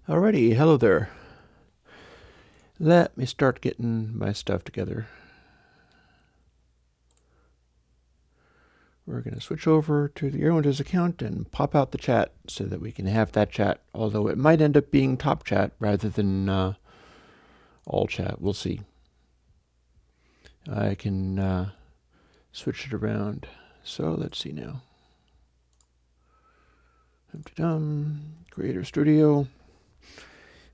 Alrighty, hello there. Let me start getting my stuff together. We're going to switch over to the Airwindows account and pop out the chat so that we can have that chat, although it might end up being top chat rather than all chat. We'll see. I can switch it around. So let's see now. Creator Studio.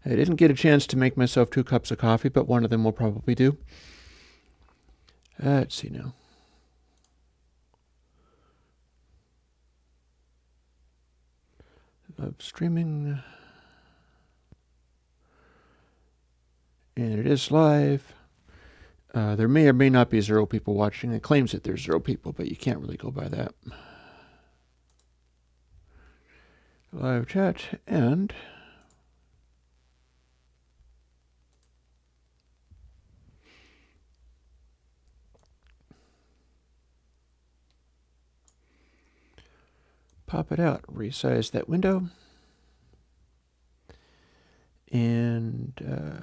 I didn't get a chance to make myself 2 cups of coffee, but one of them will probably do. Let's see now. Streaming. And it is live. There may or may not be 0 people watching. It claims that there's 0 people, but you can't really go by that. Live chat and pop it out, resize that window, and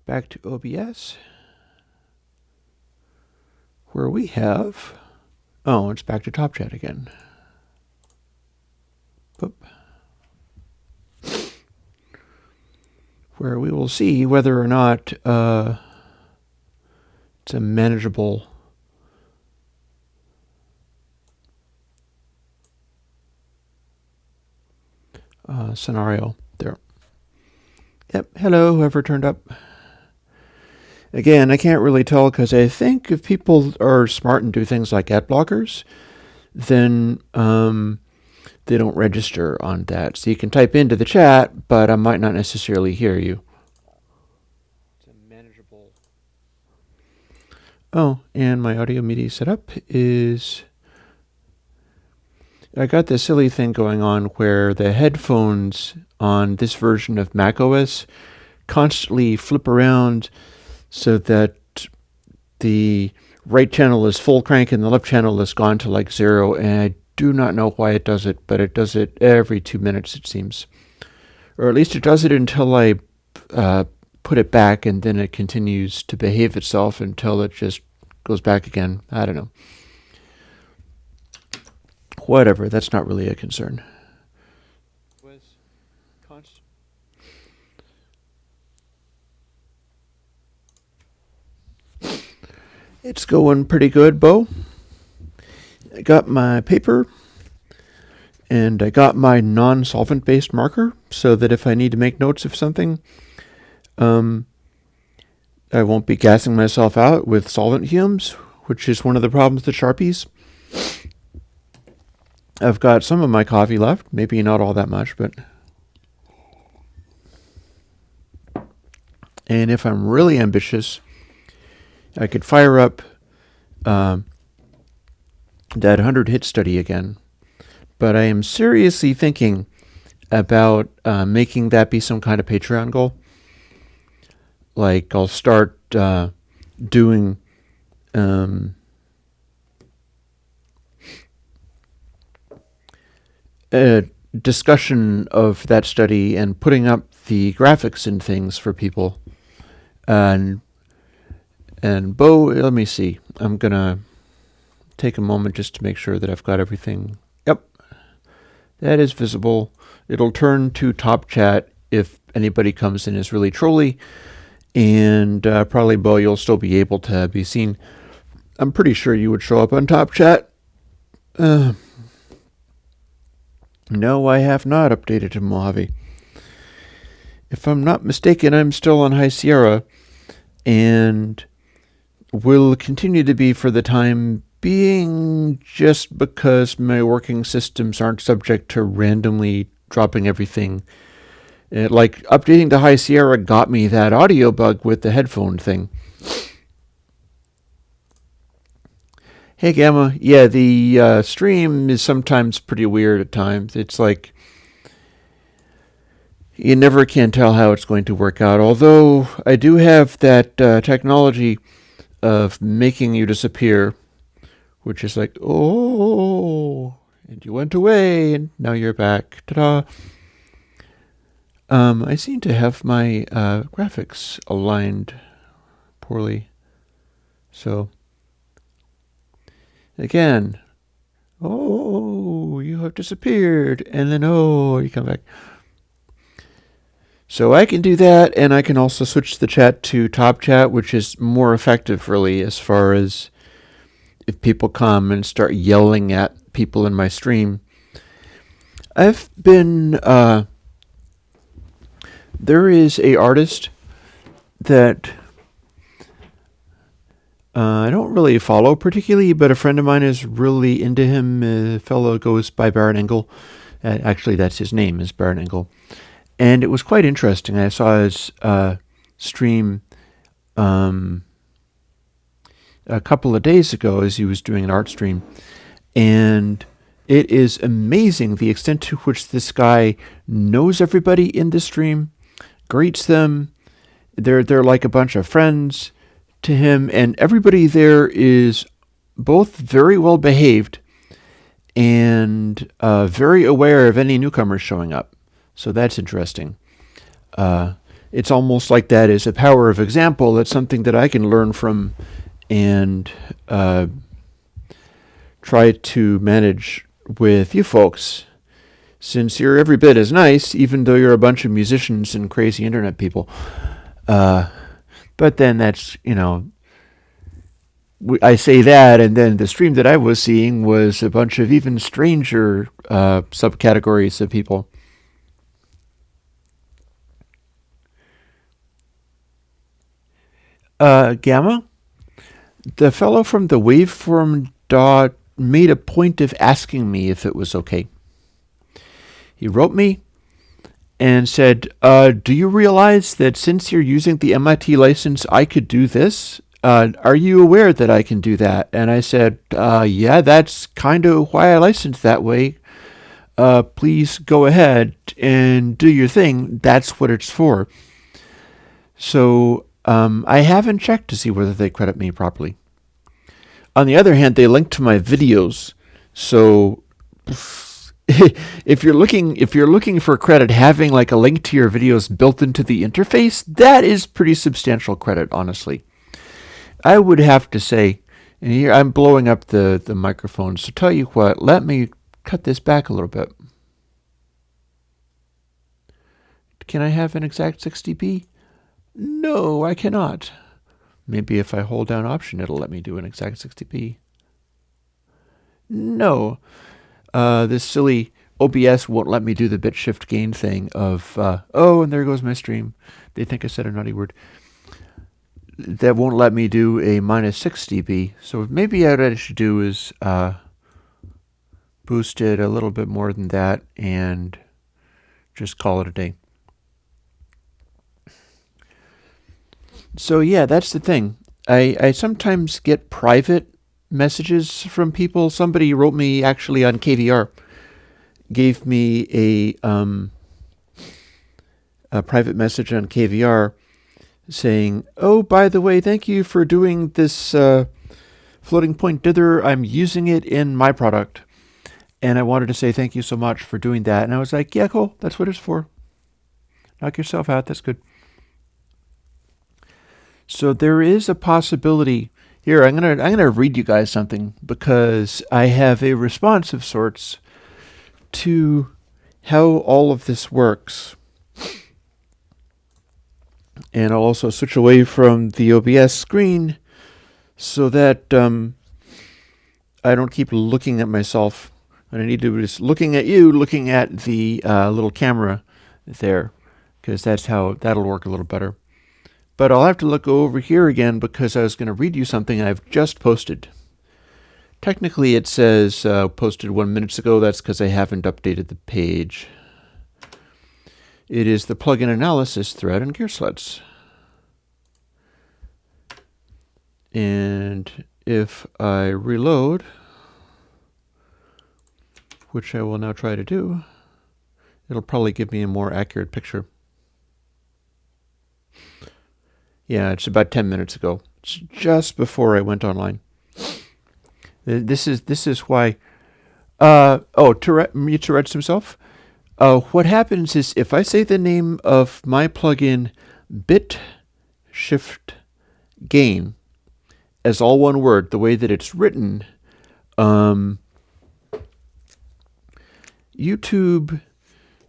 back to OBS, where we have, oh, it's back to Top Chat again. Boop. Where we will see whether or not it's a manageable scenario there. Yep, hello, whoever turned up. Again, I can't really tell because I think if people are smart and do things like ad blockers, then they don't register on that. So you can type into the chat, but I might not necessarily hear you. It's a manageable. Oh, and my audio media setup is, I got this silly thing going on where the headphones on this version of macOS constantly flip around so that the right channel is full crank and the left channel is gone to like 0, and I do not know why it does it, but it does it every 2 minutes, it seems. Or at least it does it until I put it back, and then it continues to behave itself until it just goes back again. I don't know. Whatever, that's not really a concern. It's going pretty good, Bo. I got my paper, and I got my non-solvent-based marker, so that if I need to make notes of something, I won't be gassing myself out with solvent fumes, which is one of the problems with Sharpies. I've got some of my coffee left, maybe not all that much, but... And if I'm really ambitious, I could fire up that 100-hit study again. But I am seriously thinking about making that be some kind of Patreon goal. Like, I'll start doing a discussion of that study and putting up the graphics and things for people. And Bo, let me see. I'm going to take a moment just to make sure that I've got everything. Yep. That is visible. It'll turn to top chat if anybody comes in as really trolly. And probably, Bo, you'll still be able to be seen. I'm pretty sure you would show up on top chat. No, I have not updated to Mojave. If I'm not mistaken, I'm still on High Sierra, and will continue to be for the time being, just because my working systems aren't subject to randomly dropping everything. Like, updating to High Sierra got me that audio bug with the headphone thing. Hey, Gamma. Yeah, the stream is sometimes pretty weird at times. It's like, you never can tell how it's going to work out. Although I do have that technology of making you disappear, which is like, oh, and you went away, and now you're back. Ta-da. I seem to have my graphics aligned poorly. So, again, oh, you have disappeared. And then, oh, you come back. So I can do that, and I can also switch the chat to top chat, which is more effective, really, as far as if people come and start yelling at people in my stream. I've been, there is a artist that I don't really follow particularly, but a friend of mine is really into him. A fellow goes by Baron Engel. Actually, that's his name, is Baron Engel. And it was quite interesting. I saw his stream a couple of days ago as he was doing an art stream. And it is amazing the extent to which this guy knows everybody in the stream, greets them. They're like a bunch of friends to him, and everybody there is both very well behaved and very aware of any newcomers showing up. So that's interesting. It's almost like that is a power of example. That's something that I can learn from and try to manage with you folks, since you're every bit as nice, even though you're a bunch of musicians and crazy internet people. But then that's, I say that, and then the stream that I was seeing was a bunch of even stranger subcategories of people. Gamma, the fellow from the waveform dot made a point of asking me if it was okay. He wrote me and said, do you realize that since you're using the MIT license, I could do this? Are you aware that I can do that? And I said, yeah, that's kind of why I licensed that way. Please go ahead and do your thing. That's what it's for. So I haven't checked to see whether they credit me properly. On the other hand, they link to my videos. So if you're looking for credit, having like a link to your videos built into the interface, that is pretty substantial credit, honestly. I would have to say, and here I'm blowing up the microphone, so tell you what, let me cut this back a little bit. Can I have an exact 6 dB? No, I cannot. Maybe if I hold down Option, it'll let me do an exact 6 dB. No. This silly OBS won't let me do the bit shift gain thing of, and there goes my stream. They think I said a naughty word. That won't let me do a minus 6 dB. So maybe what I should do is boost it a little bit more than that and just call it a day. So yeah, that's the thing. I sometimes get private messages from people. Somebody wrote me actually on KVR, gave me a private message on KVR saying, oh, by the way, thank you for doing this floating point dither. I'm using it in my product. And I wanted to say thank you so much for doing that. And I was like, yeah, cool. That's what it's for. Knock yourself out. That's good. So there is a possibility here. I'm gonna read you guys something because I have a response of sorts to how all of this works. And I'll also switch away from the OBS screen so that I don't keep looking at myself. What I need to do is looking at you, looking at the little camera there, because that'll work a little better. But I'll have to look over here again because I was going to read you something I've just posted. Technically it says posted 1 minute ago. That's because I haven't updated the page. It is the plugin analysis thread in Gearslutz. And if I reload, which I will now try to do, it'll probably give me a more accurate picture. Yeah, it's about 10 minutes ago. It's just before I went online. This is why. Tourette's himself. What happens is if I say the name of my plugin bit shift gain as all one word, the way that it's written, YouTube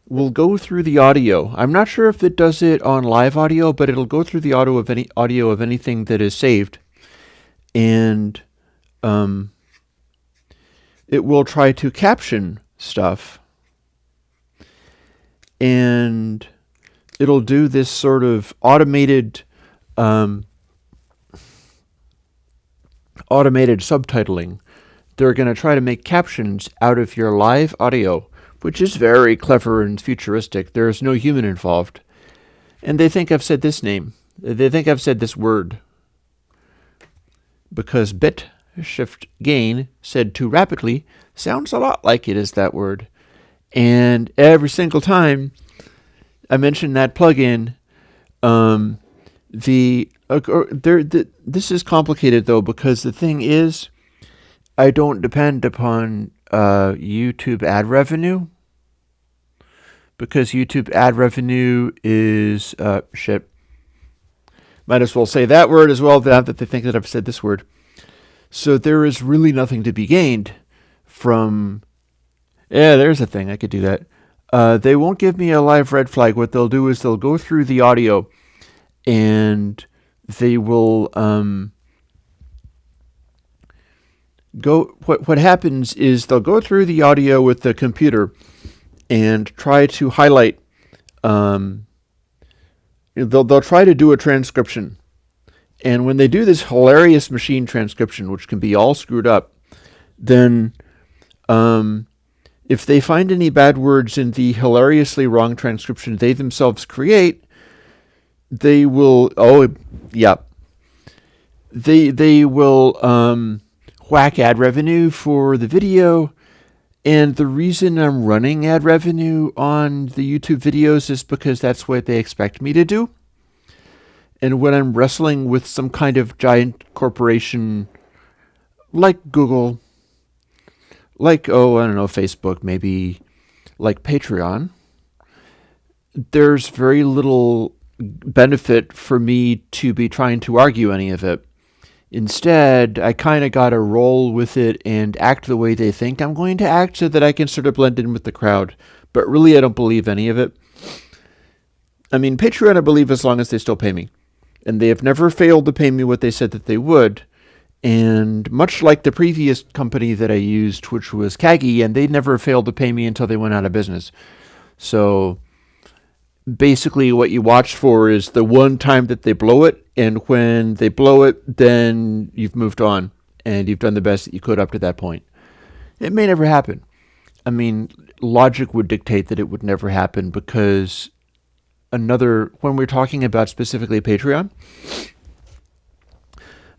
will go through the audio. I'm not sure if it does it on live audio, but it'll go through the audio of anything that is saved, and it will try to caption stuff, and it'll do this sort of automated subtitling. They're going to try to make captions out of your live audio, which is very clever and futuristic. There's no human involved. And they think I've said this name. They think I've said this word. Because bit shift gain, said too rapidly, sounds a lot like it is that word. And every single time I mention that plugin, this is complicated though, because the thing is, I don't depend upon YouTube ad revenue, because YouTube ad revenue is shit. Might as well say that word as well, that they think that I've said this word. So there is really nothing to be gained from... Yeah, there's a thing. I could do that. They won't give me a live red flag. What they'll do is they'll go through the audio, and they will What happens is they'll go through the audio with the computer and try to highlight. They'll try to do a transcription, and when they do this hilarious machine transcription, which can be all screwed up, then if they find any bad words in the hilariously wrong transcription they themselves create, they will they will whack ad revenue for the video. And the reason I'm running ad revenue on the YouTube videos is because that's what they expect me to do. And when I'm wrestling with some kind of giant corporation like Google, like, I don't know, Facebook, maybe like Patreon, there's very little benefit for me to be trying to argue any of it. Instead, I kind of got to roll with it and act the way they think I'm going to act so that I can sort of blend in with the crowd. But really, I don't believe any of it. I mean, Patreon I believe as long as they still pay me. And they have never failed to pay me what they said that they would. And much like the previous company that I used, which was Kagi, and they never failed to pay me until they went out of business. So basically what you watch for is the one time that they blow it, and when they blow it, then you've moved on, and you've done the best that you could up to that point. It may never happen. I mean, logic would dictate that it would never happen, because when we're talking about specifically Patreon,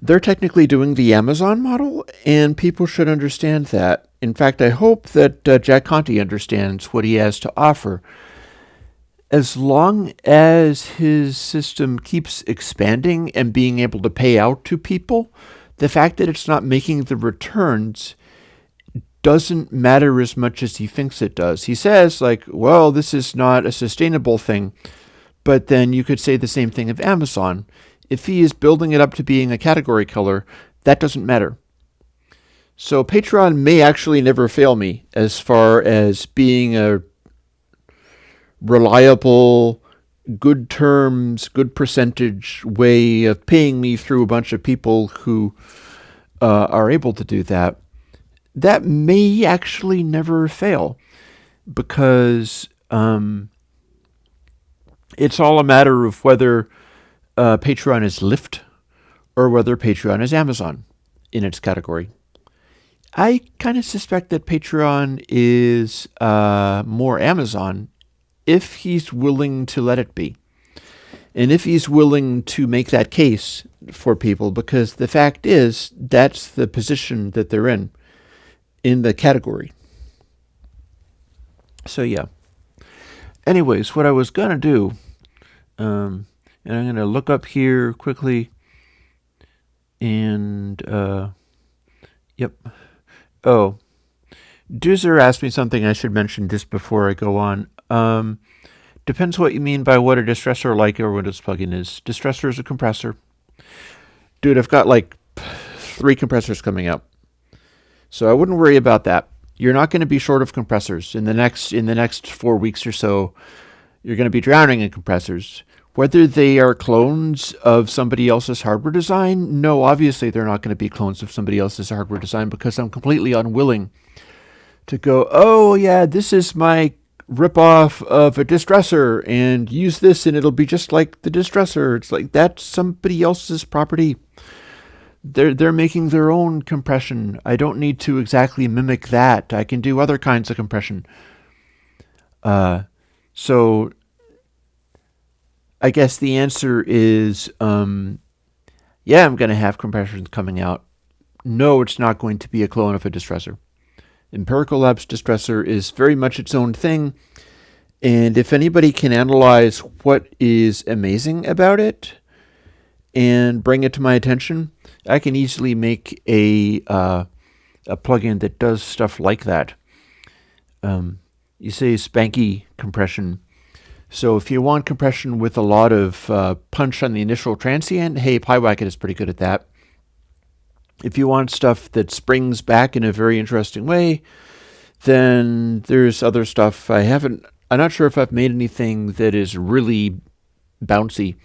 they're technically doing the Amazon model, and people should understand that. In fact, I hope that Jack Conte understands what he has to offer. As long as his system keeps expanding and being able to pay out to people, the fact that it's not making the returns doesn't matter as much as he thinks it does. He says, like, well, this is not a sustainable thing. But then you could say the same thing of Amazon. If he is building it up to being a category killer, that doesn't matter. So Patreon may actually never fail me as far as being a reliable, good terms, good percentage way of paying me through a bunch of people who are able to do that. That may actually never fail, because it's all a matter of whether Patreon is Lyft or whether Patreon is Amazon in its category. I kind of suspect that Patreon is more Amazon if he's willing to let it be. And if he's willing to make that case for people, because the fact is, that's the position that they're in the category. So yeah. Anyways, what I was going to do, and I'm going to look up here quickly, and, yep. Oh, Doozer asked me something I should mention just before I go on. Depends what you mean by what a distressor like or Windows plugin is. Distressor is a compressor. Dude, I've got like 3 compressors coming out. So I wouldn't worry about that. You're not going to be short of compressors. In the next 4 weeks or so, you're going to be drowning in compressors. Whether they are clones of somebody else's hardware design, no, obviously they're not going to be clones of somebody else's hardware design because I'm completely unwilling to go, oh yeah, this is my ripoff of a distressor and use this and it'll be just like the distressor. It's like that's somebody else's property. They're making their own compression. I don't need to exactly mimic that. I can do other kinds of compression. So I guess the answer is yeah, I'm going to have compressions coming out. No, it's not going to be a clone of a distressor. Empirical Labs distressor is very much its own thing. And if anybody can analyze what is amazing about it and bring it to my attention, I can easily make a plugin that does stuff like that. You say spanky compression. So if you want compression with a lot of punch on the initial transient, hey, PyWacket is pretty good at that. If you want stuff that springs back in a very interesting way, then there's other stuff. I'm not sure if I've made anything that is really bouncy,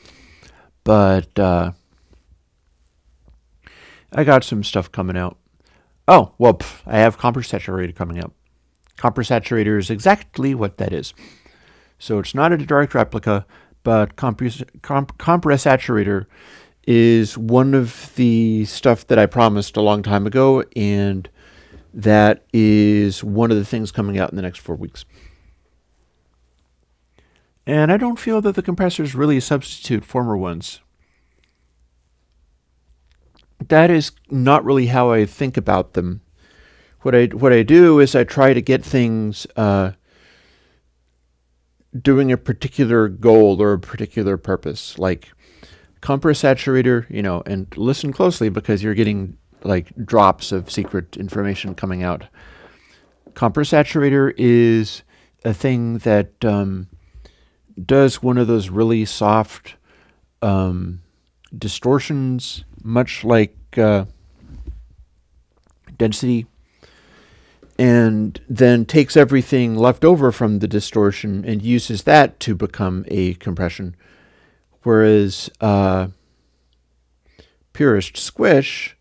but I got some stuff coming out. Oh, well, I have Compress Saturator coming out. Compress Saturator is exactly what that is. So it's not a direct replica, but Compress Saturator is one of the stuff that I promised a long time ago, and that is one of the things coming out in the next 4 weeks. And I don't feel that the compressors really substitute former ones. That is not really how I think about them. What I do is I try to get things doing a particular goal or a particular purpose, like Compress Saturator, and listen closely because you're getting like drops of secret information coming out. Compress Saturator is a thing that does one of those really soft distortions, much like density, and then takes everything left over from the distortion and uses that to become a compression. Whereas Purist Squish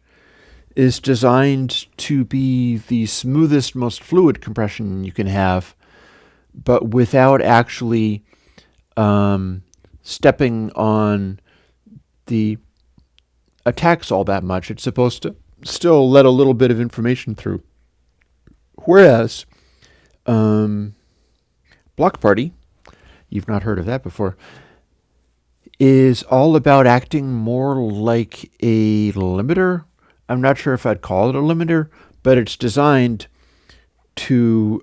is designed to be the smoothest, most fluid compression you can have, but without actually stepping on the attacks all that much. It's supposed to still let a little bit of information through. Whereas Block Party, you've not heard of that before, is all about acting more like a limiter. I'm not sure if I'd call it a limiter, but it's designed to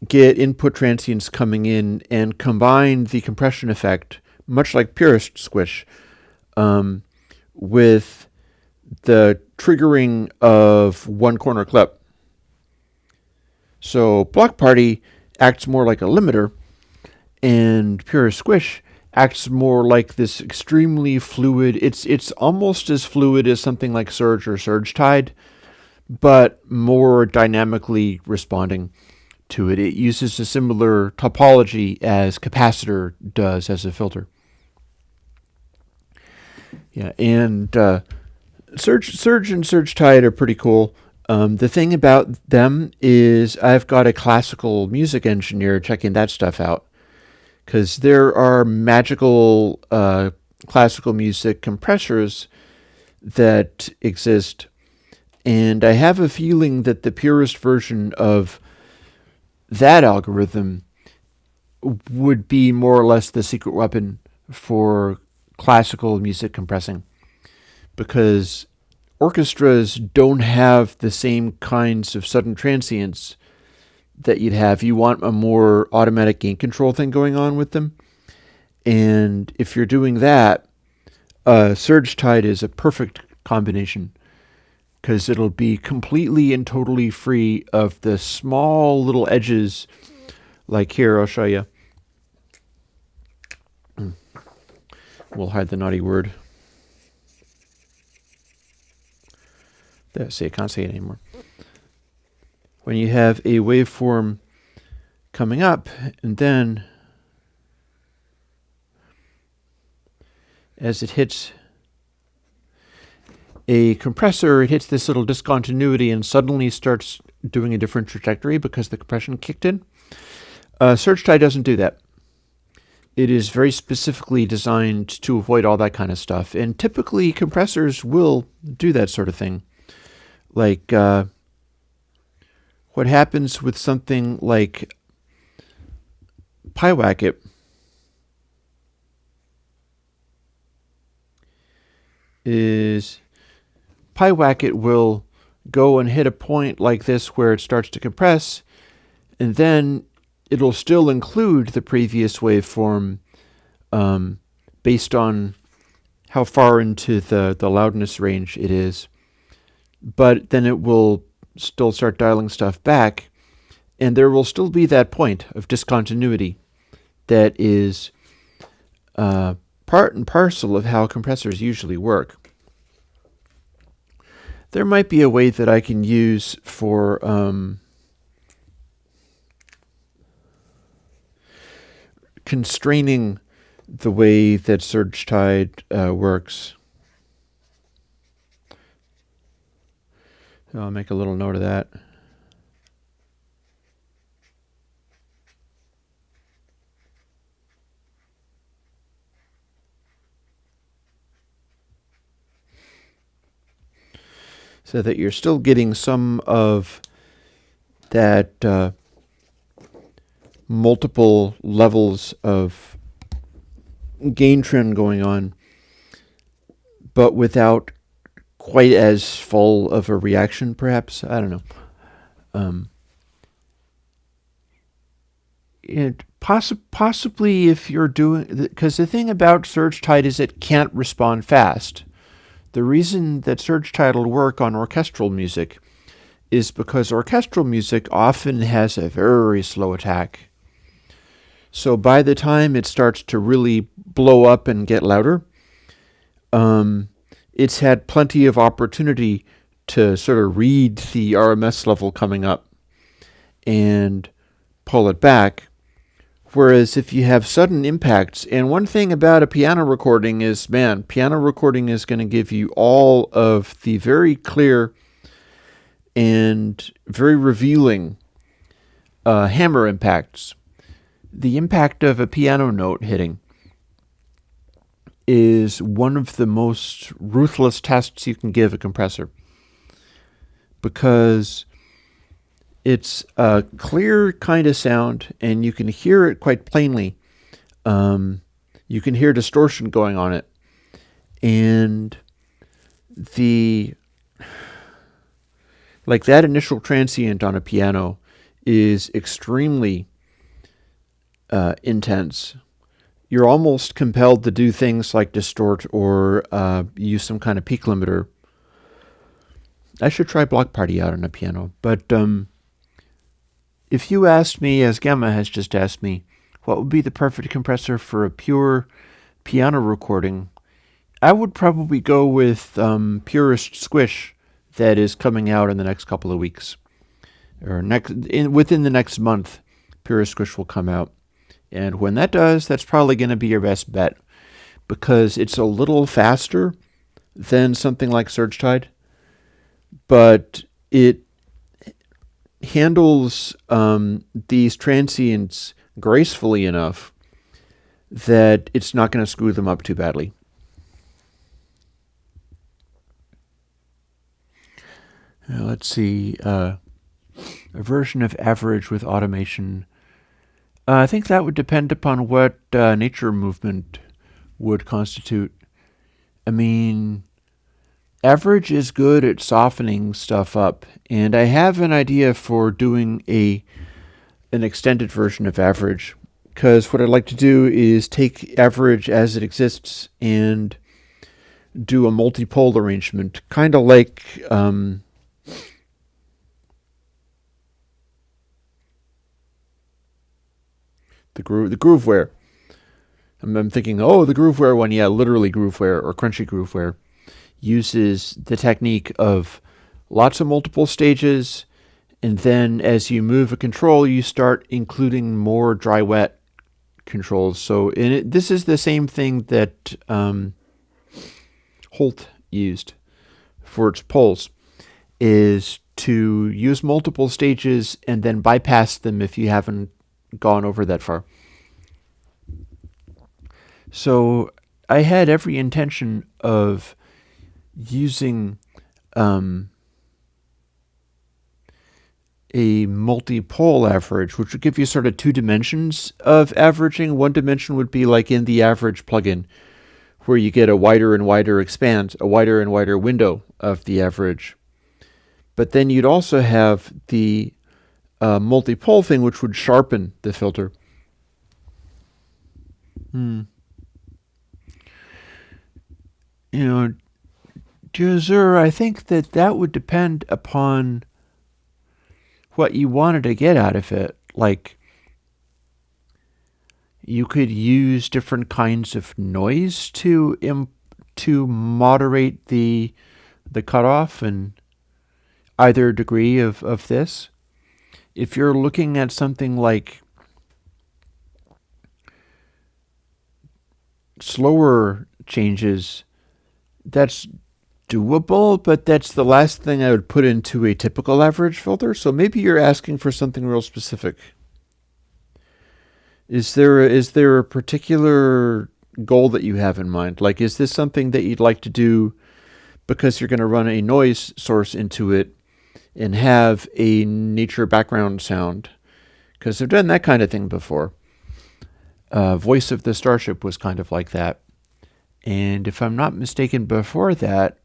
get input transients coming in and combine the compression effect, much like Purist Squish, with the triggering of one corner clip. So Block Party acts more like a limiter, and Purist Squish acts more like this extremely fluid. It's almost as fluid as something like Surge or Surge Tide, but more dynamically responding to it. It uses a similar topology as Capacitor does as a filter. Yeah, and Surge and Surge Tide are pretty cool. The thing about them is I've got a classical music engineer checking that stuff out, because there are magical classical music compressors that exist, and I have a feeling that the purest version of that algorithm would be more or less the secret weapon for classical music compressing, because orchestras don't have the same kinds of sudden transients that you'd have. You want a more automatic gain control thing going on with them. And if you're doing that, Surge Tide is a perfect combination, because it'll be completely and totally free of the small little edges Like here, I'll show you. We'll hide the naughty word. There, see, I can't see it anymore. When you have a waveform coming up, and then as it hits a compressor, it hits this little discontinuity and suddenly starts doing a different trajectory because the compression kicked in. Surge tide doesn't do that. It is very specifically designed to avoid all that kind of stuff. And typically, compressors will do that sort of thing. Like what happens with something like PyWacket is PyWacket will go and hit a point like this where it starts to compress, and then it'll still include the previous waveform based on how far into the loudness range it is. But then it will still start dialing stuff back, and there will still be that point of discontinuity that is part and parcel of how compressors usually work. There might be a way that I can use for constraining the way that surge tide works. So I'll make a little note of that. So that you're still getting some of that multiple levels of gain trend going on, but without quite as full of a reaction, perhaps. I don't know. Possibly if you're doing, because the thing about surge tide is it can't respond fast. The reason that surge tide will work on orchestral music is because orchestral music often has a very slow attack. So by the time it starts to really blow up and get louder, it's had plenty of opportunity to sort of read the RMS level coming up and pull it back. Whereas if you have sudden impacts, and one thing about a piano recording is, man, piano recording is going to give you all of the very clear and very revealing hammer impacts. The impact of a piano note hitting is one of the most ruthless tests you can give a compressor, because it's a clear kind of sound, and you can hear it quite plainly. You can hear distortion going on it. And that initial transient on a piano is extremely intense. You're almost compelled to do things like distort or use some kind of peak limiter. I should try Block Party out on a piano, but if you asked me, as Gemma has just asked me, what would be the perfect compressor for a pure piano recording, I would probably go with Purist Squish that is coming out in the next couple of weeks. Or within the next month, Purist Squish will come out. And when that does, that's probably going to be your best bet, because it's a little faster than something like Surge Tide, but it handles these transients gracefully enough that it's not going to screw them up too badly. Now, let's see. A version of average with automation. I think that would depend upon what nature movement would constitute. I mean, average is good at softening stuff up, and I have an idea for doing an extended version of average, because what I'd like to do is take average as it exists and do a multipole arrangement, kind of like the Grooveware. I'm thinking, oh, the Grooveware one, yeah, literally Grooveware or Crunchy Grooveware uses the technique of lots of multiple stages, and then as you move a control, you start including more dry-wet controls. So this is the same thing that Holt used for its polls, is to use multiple stages and then bypass them if you haven't gone over that far. So I had every intention of using a multi-pole average, which would give you sort of two dimensions of averaging. One dimension would be like in the average plugin, where you get a wider and wider a wider and wider window of the average. But then you'd also have the multi-pole thing, which would sharpen the filter. Jazur, I think that would depend upon what you wanted to get out of it. Like, you could use different kinds of noise to moderate the cutoff and either degree of this. If you're looking at something like slower changes, that's doable, but that's the last thing I would put into a typical average filter. So maybe you're asking for something real specific. Is there a particular goal that you have in mind? Like, is this something that you'd like to do because you're going to run a noise source into it and have a nature background sound? Because I've done that kind of thing before. Voice of the Starship was kind of like that. And if I'm not mistaken, before that,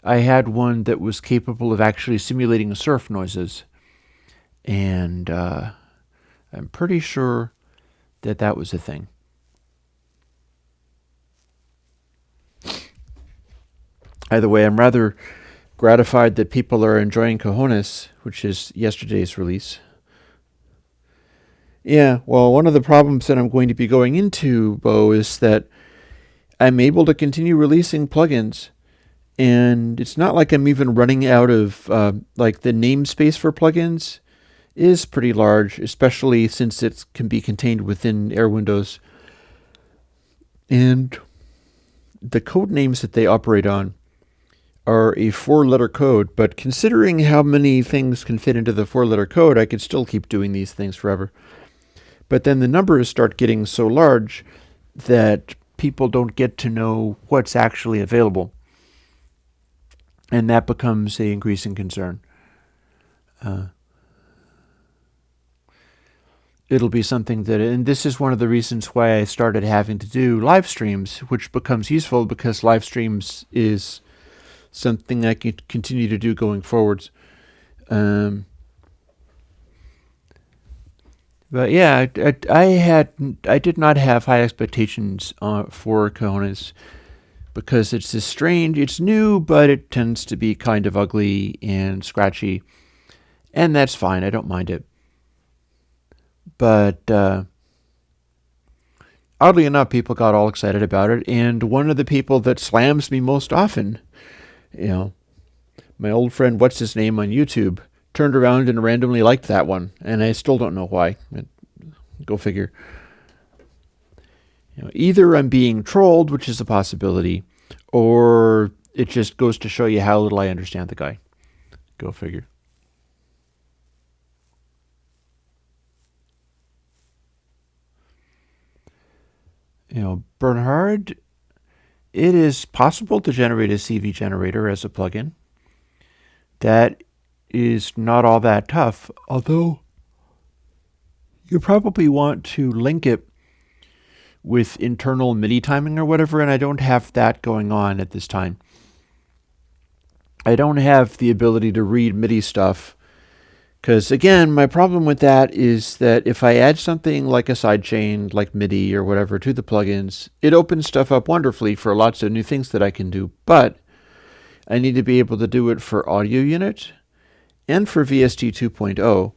I had one that was capable of actually simulating surf noises. And I'm pretty sure that was a thing. Either way, I'm rather gratified that people are enjoying Cojones, which is yesterday's release. Yeah, well, one of the problems that I'm going to be going into, Bo, is that I'm able to continue releasing plugins, and it's not like I'm even running out of, like, the namespace for plugins is pretty large, especially since it can be contained within Air Windows. And the code names that they operate on are a 4-letter code, but considering how many things can fit into the 4-letter code, I could still keep doing these things forever. But then the numbers start getting so large that people don't get to know what's actually available. And that becomes an increasing concern. It'll be something that, and this is one of the reasons why I started having to do live streams, which becomes useful because live streams is something I can continue to do going forwards. But yeah, I did not have high expectations for Cojones because it's this strange, it's new, but it tends to be kind of ugly and scratchy, and that's fine. I don't mind it. But oddly enough, people got all excited about it, and one of the people that slams me most often, my old friend, what's his name on YouTube, turned around and randomly liked that one, and I still don't know why. Go figure. Either I'm being trolled, which is a possibility, or it just goes to show you how little I understand the guy. Go figure. Bernhard, it is possible to generate a CV generator as a plugin. That is not all that tough, although you probably want to link it with internal MIDI timing or whatever, and I don't have that going on at this time. I don't have the ability to read MIDI stuff, because again, my problem with that is that if I add something like a sidechain, like MIDI or whatever, to the plugins, it opens stuff up wonderfully for lots of new things that I can do, but I need to be able to do it for Audio Unit and for VST 2.0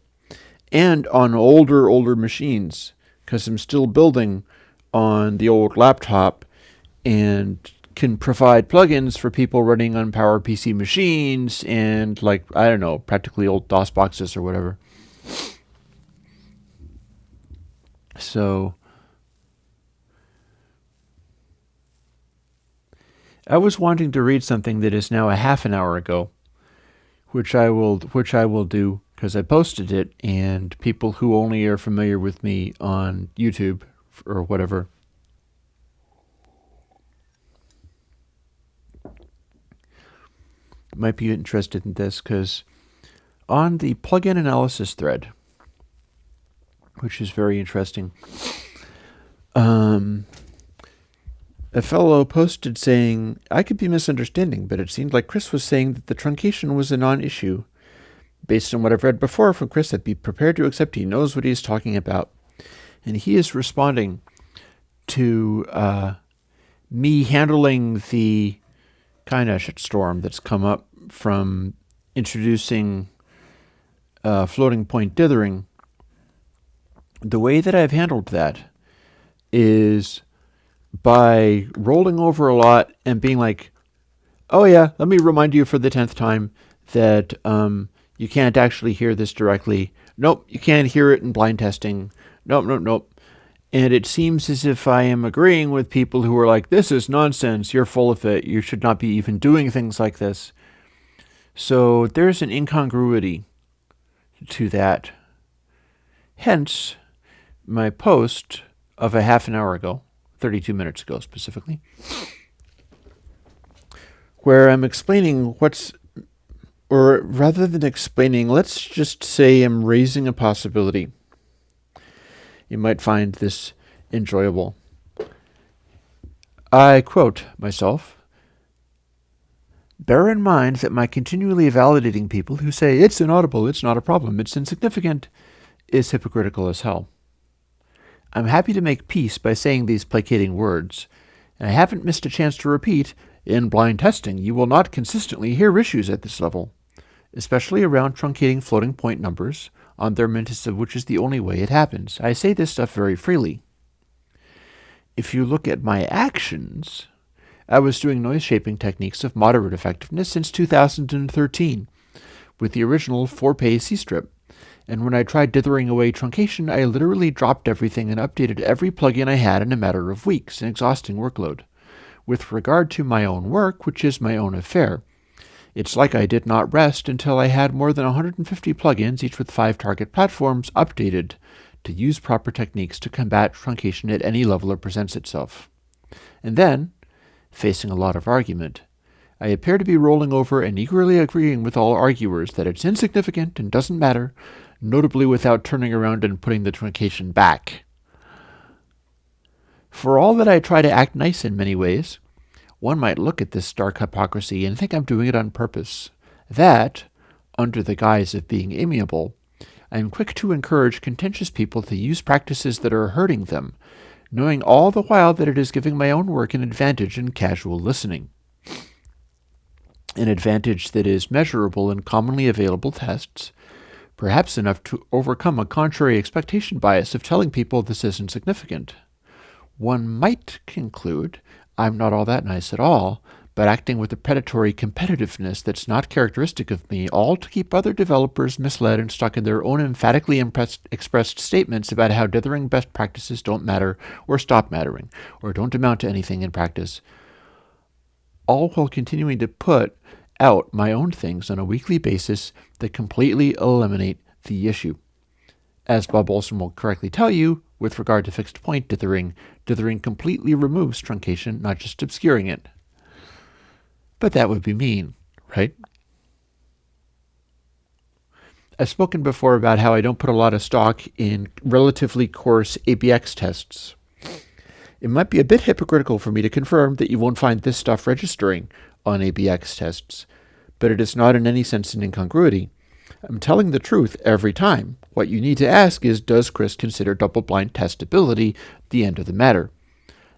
and on older machines, because I'm still building on the old laptop and can provide plugins for people running on PowerPC machines and, like, I don't know, practically old DOS boxes or whatever. So I was wanting to read something that is now a half an hour ago, which I will do because I posted it, and people who only are familiar with me on YouTube or whatever might be interested in this, because on the plugin analysis thread, which is very interesting, a fellow posted saying, I could be misunderstanding, but it seemed like Chris was saying that the truncation was a non-issue. Based on what I've read before from Chris, I'd be prepared to accept he knows what he's talking about. And he is responding to me handling the kind of shitstorm that's come up from introducing floating point dithering. The way that I've handled that is by rolling over a lot and being like, oh yeah, let me remind you for the 10th time that you can't actually hear this directly. Nope, you can't hear it in blind testing. Nope. And it seems as if I am agreeing with people who are like, this is nonsense, you're full of it, you should not be even doing things like this. So there's an incongruity to that. Hence, my post of a half an hour ago, 32 minutes ago specifically, where I'm explaining or rather than explaining, let's just say I'm raising a possibility. You might find this enjoyable. I quote myself, bear in mind that my continually validating people who say it's inaudible, it's not a problem, it's insignificant, is hypocritical as hell. I'm happy to make peace by saying these placating words, and I haven't missed a chance to repeat, in blind testing, you will not consistently hear issues at this level, especially around truncating floating point numbers, on their mintus of which is the only way it happens. I say this stuff very freely. If you look at my actions, I was doing noise shaping techniques of moderate effectiveness since 2013, with the original 4-pay C-strip. And when I tried dithering away truncation, I literally dropped everything and updated every plugin I had in a matter of weeks, an exhausting workload. With regard to my own work, which is my own affair, it's like I did not rest until I had more than 150 plugins, each with 5 target platforms, updated to use proper techniques to combat truncation at any level it presents itself. And then, facing a lot of argument, I appear to be rolling over and eagerly agreeing with all arguers that it's insignificant and doesn't matter, notably without turning around and putting the truncation back. For all that I try to act nice in many ways, one might look at this stark hypocrisy and think I'm doing it on purpose. That, under the guise of being amiable, I am quick to encourage contentious people to use practices that are hurting them, knowing all the while that it is giving my own work an advantage in casual listening. An advantage that is measurable in commonly available tests, perhaps enough to overcome a contrary expectation bias of telling people this isn't significant. One might conclude I'm not all that nice at all, but acting with a predatory competitiveness that's not characteristic of me, all to keep other developers misled and stuck in their own emphatically expressed statements about how dithering best practices don't matter or stop mattering, or don't amount to anything in practice, all while continuing to put out my own things on a weekly basis that completely eliminate the issue. As Bob Olson will correctly tell you, with regard to fixed point dithering completely removes truncation, not just obscuring it. But that would be mean, right? I've spoken before about how I don't put a lot of stock in relatively coarse ABX tests. It might be a bit hypocritical for me to confirm that you won't find this stuff registering on ABX tests, but it is not in any sense an incongruity. I'm telling the truth every time. What you need to ask is, does Chris consider double-blind testability the end of the matter?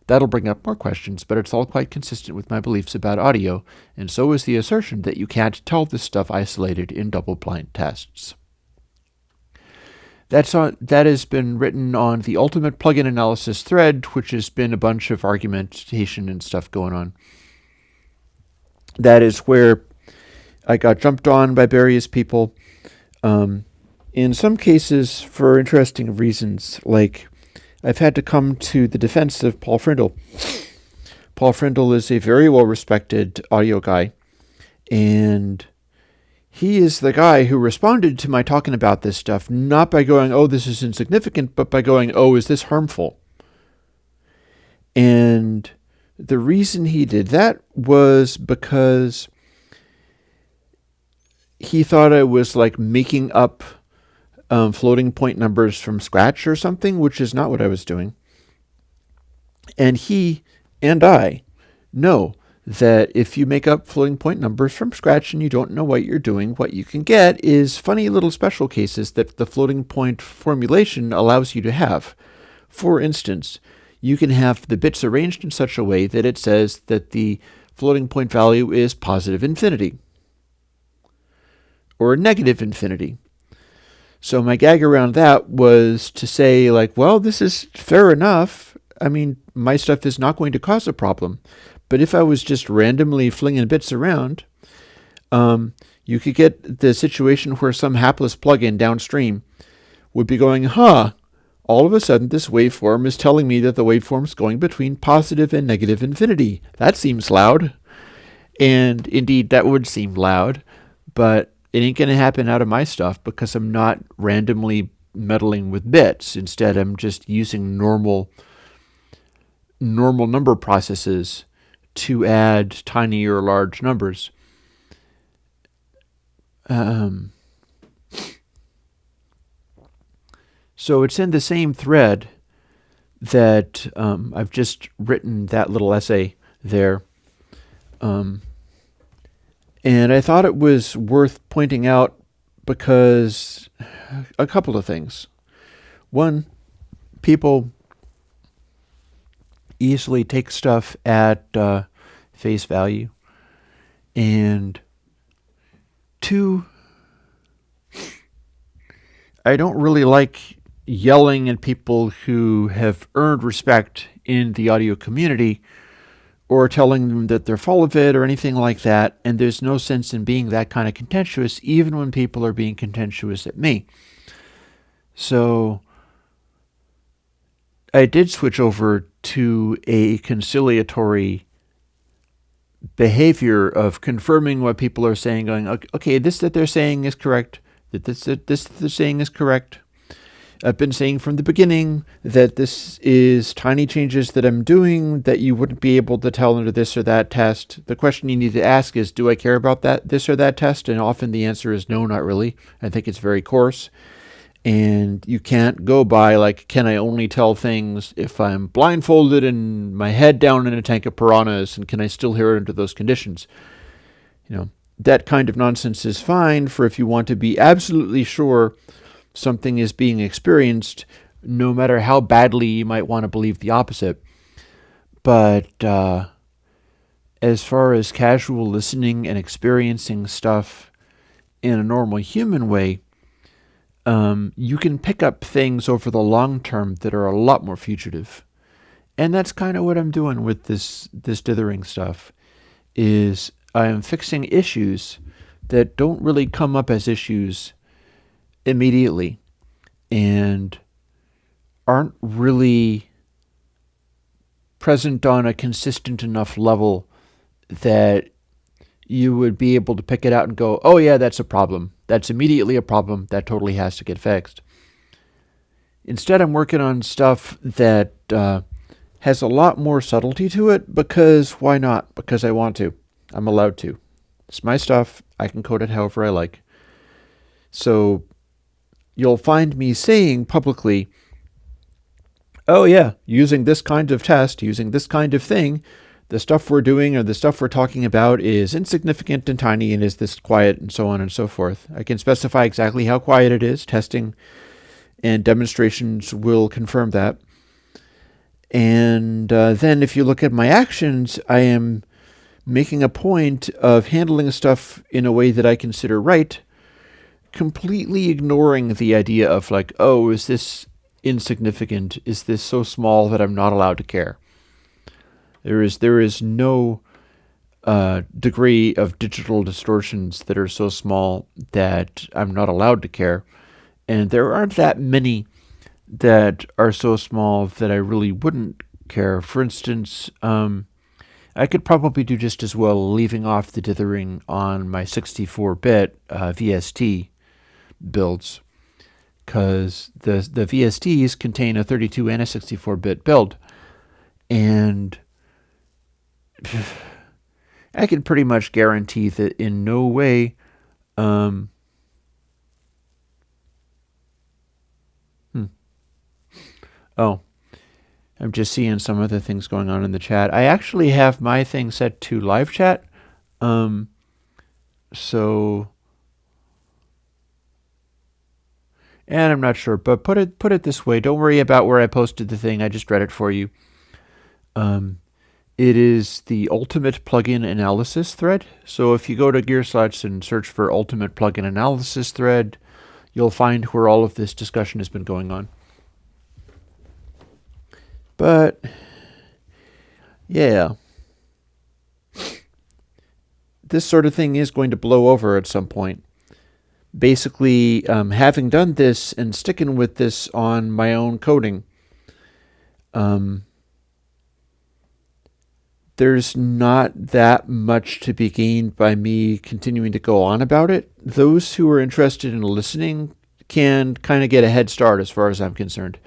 That'll bring up more questions, but it's all quite consistent with my beliefs about audio, and so is the assertion that you can't tell this stuff isolated in double-blind tests. That has been written on the Ultimate Plugin Analysis thread, which has been a bunch of argumentation and stuff going on. That is where I got jumped on by various people. In some cases, for interesting reasons, like I've had to come to the defense of Paul Frindle. Paul Frindle is a very well-respected audio guy, and he is the guy who responded to my talking about this stuff, not by going, oh, this is insignificant, but by going, oh, is this harmful? And the reason he did that was because he thought I was like making up floating point numbers from scratch or something, which is not what I was doing. And he and I know that if you make up floating point numbers from scratch and you don't know what you're doing, what you can get is funny little special cases that the floating point formulation allows you to have. For instance, you can have the bits arranged in such a way that it says that the floating point value is positive infinity or negative infinity. So my gag around that was to say, like, well, this is fair enough. I mean, my stuff is not going to cause a problem. But if I was just randomly flinging bits around, you could get the situation where some hapless plugin downstream would be going, all of a sudden this waveform is telling me that the waveform is going between positive and negative infinity. That seems loud. And indeed, that would seem loud, but it ain't going to happen out of my stuff because I'm not randomly meddling with bits. Instead, I'm just using normal number processes to add tiny or large numbers. So it's in the same thread that I've just written that little essay there. And I thought it was worth pointing out because a couple of things. One, people easily take stuff at face value. And two, I don't really like yelling at people who have earned respect in the audio community or telling them that they're full of it or anything like that. And there's no sense in being that kind of contentious, even when people are being contentious at me. So I did switch over to a conciliatory behavior of confirming what people are saying, going, okay, this that they're saying is correct, this that they're saying is correct. I've been saying from the beginning that this is tiny changes that I'm doing that you wouldn't be able to tell under this or that test. The question you need to ask is, do I care about this or that test? And often the answer is no, not really. I think it's very coarse. And you can't go by, like, can I only tell things if I'm blindfolded and my head down in a tank of piranhas, and can I still hear it under those conditions? That kind of nonsense is fine for if you want to be absolutely sure something is being experienced, no matter how badly you might want to believe the opposite. But as far as casual listening and experiencing stuff in a normal human way, you can pick up things over the long term that are a lot more fugitive. And that's kind of what I'm doing with this dithering stuff, is I am fixing issues that don't really come up as issues immediately and aren't really present on a consistent enough level that you would be able to pick it out and go, oh yeah, that's a problem. That's immediately a problem. That totally has to get fixed. Instead, I'm working on stuff that has a lot more subtlety to it, because why not? Because I want to. I'm allowed to. It's my stuff. I can code it however I like. So you'll find me saying publicly, oh yeah, using this kind of test, using this kind of thing, the stuff we're doing or the stuff we're talking about is insignificant and tiny and is this quiet and so on and so forth. I can specify exactly how quiet it is. Testing and demonstrations will confirm that. And then if you look at my actions, I am making a point of handling stuff in a way that I consider right, completely ignoring the idea of like, oh, is this insignificant? Is this so small that I'm not allowed to care? There is no degree of digital distortions that are so small that I'm not allowed to care. And there aren't that many that are so small that I really wouldn't care. For instance, I could probably do just as well leaving off the dithering on my 64-bit VST builds, because the VSTs contain a 32 and a 64-bit build, and I can pretty much guarantee that in no way oh, I'm just seeing some other things going on in the chat. I actually have my thing set to live chat. So, and I'm not sure, but put it this way. Don't worry about where I posted the thing. I just read it for you. It is the Ultimate Plugin Analysis thread. So if you go to Gearslots and search for Ultimate Plugin Analysis thread, you'll find where all of this discussion has been going on. But yeah, this sort of thing is going to blow over at some point. Basically, having done this and sticking with this on my own coding, there's not that much to be gained by me continuing to go on about it. Those who are interested in listening can kind of get a head start as far as I'm concerned.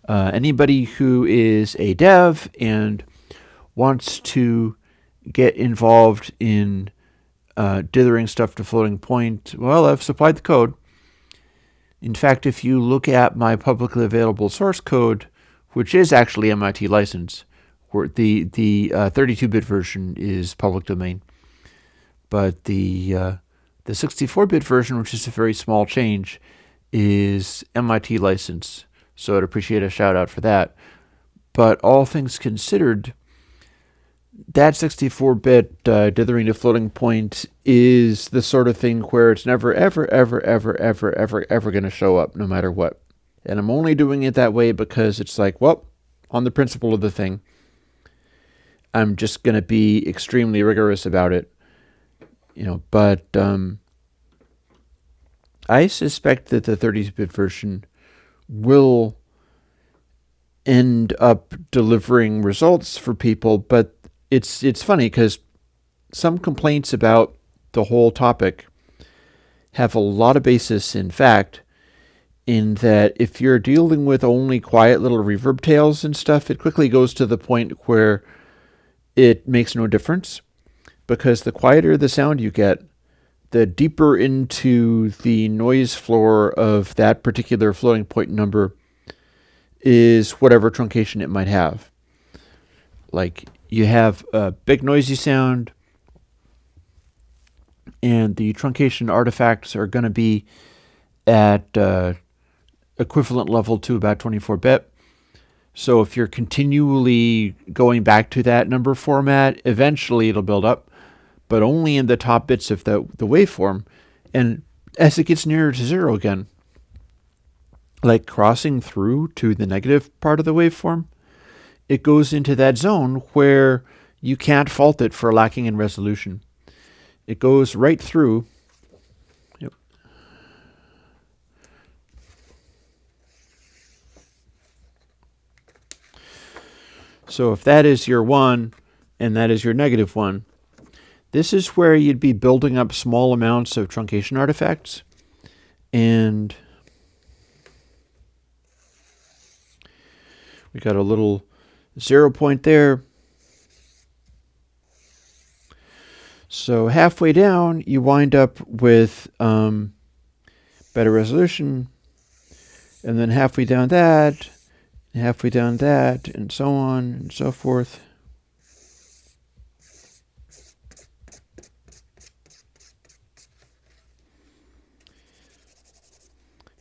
Anybody who is a dev and wants to get involved in dithering stuff to floating point, well, I've supplied the code. In fact, if you look at my publicly available source code, which is actually MIT license, where the 32-bit version is public domain, but the 64-bit version, which is a very small change, is MIT license. So I'd appreciate a shout out for that. But all things considered, that 64-bit dithering to floating point is the sort of thing where it's never, ever, ever, ever, ever, ever, ever going to show up no matter what. And I'm only doing it that way because it's like, well, on the principle of the thing, I'm just going to be extremely rigorous about it. But I suspect that the 30-bit version will end up delivering results for people, but it's funny because some complaints about the whole topic have a lot of basis in fact, in that if you're dealing with only quiet little reverb tails and stuff, it quickly goes to the point where it makes no difference, because the quieter the sound you get, the deeper into the noise floor of that particular floating point number is whatever truncation it might have. Like, you have a big noisy sound, and the truncation artifacts are going to be at equivalent level to about 24-bit. So if you're continually going back to that number format, eventually it'll build up, but only in the top bits of the waveform. And as it gets nearer to zero again, like crossing through to the negative part of the waveform, it goes into that zone where you can't fault it for lacking in resolution. It goes right through. Yep. So if that is your 1 and that is your negative 1, this is where you'd be building up small amounts of truncation artifacts. And we got a little 0 point there. So halfway down, you wind up with better resolution. And then halfway down that, and so on and so forth.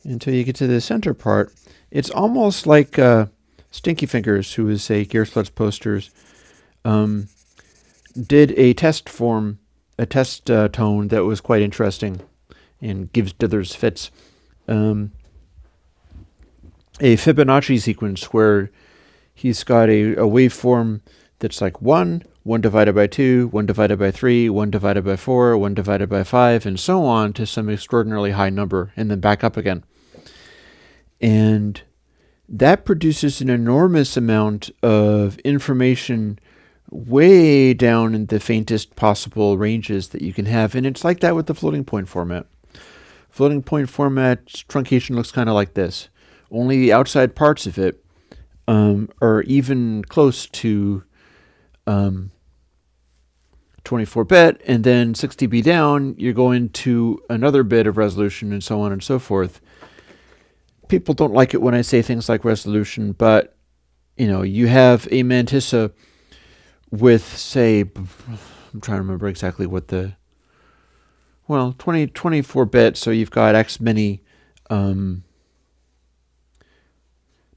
Until you get to the center part. It's almost like Stinky Fingers, who is a Gearsluts posters, did a test tone that was quite interesting. and gives dithers fits. A Fibonacci sequence where he's got a waveform that's like 1 divided by 2, 1 divided by 3, 1 divided by 4, 1 divided by 5, and so on to some extraordinarily high number, and then back up again. And that produces an enormous amount of information way down in the faintest possible ranges that you can have. And it's like that with the floating point format. Floating point format truncation looks kind of like this. Only the outside parts of it are even close to 24-bit, and then 6 dB down, you're going to another bit of resolution, and so on and so forth. People don't like it when I say things like resolution, but you have a mantissa with, say, I'm trying to remember exactly what 24-bit, so you've got X many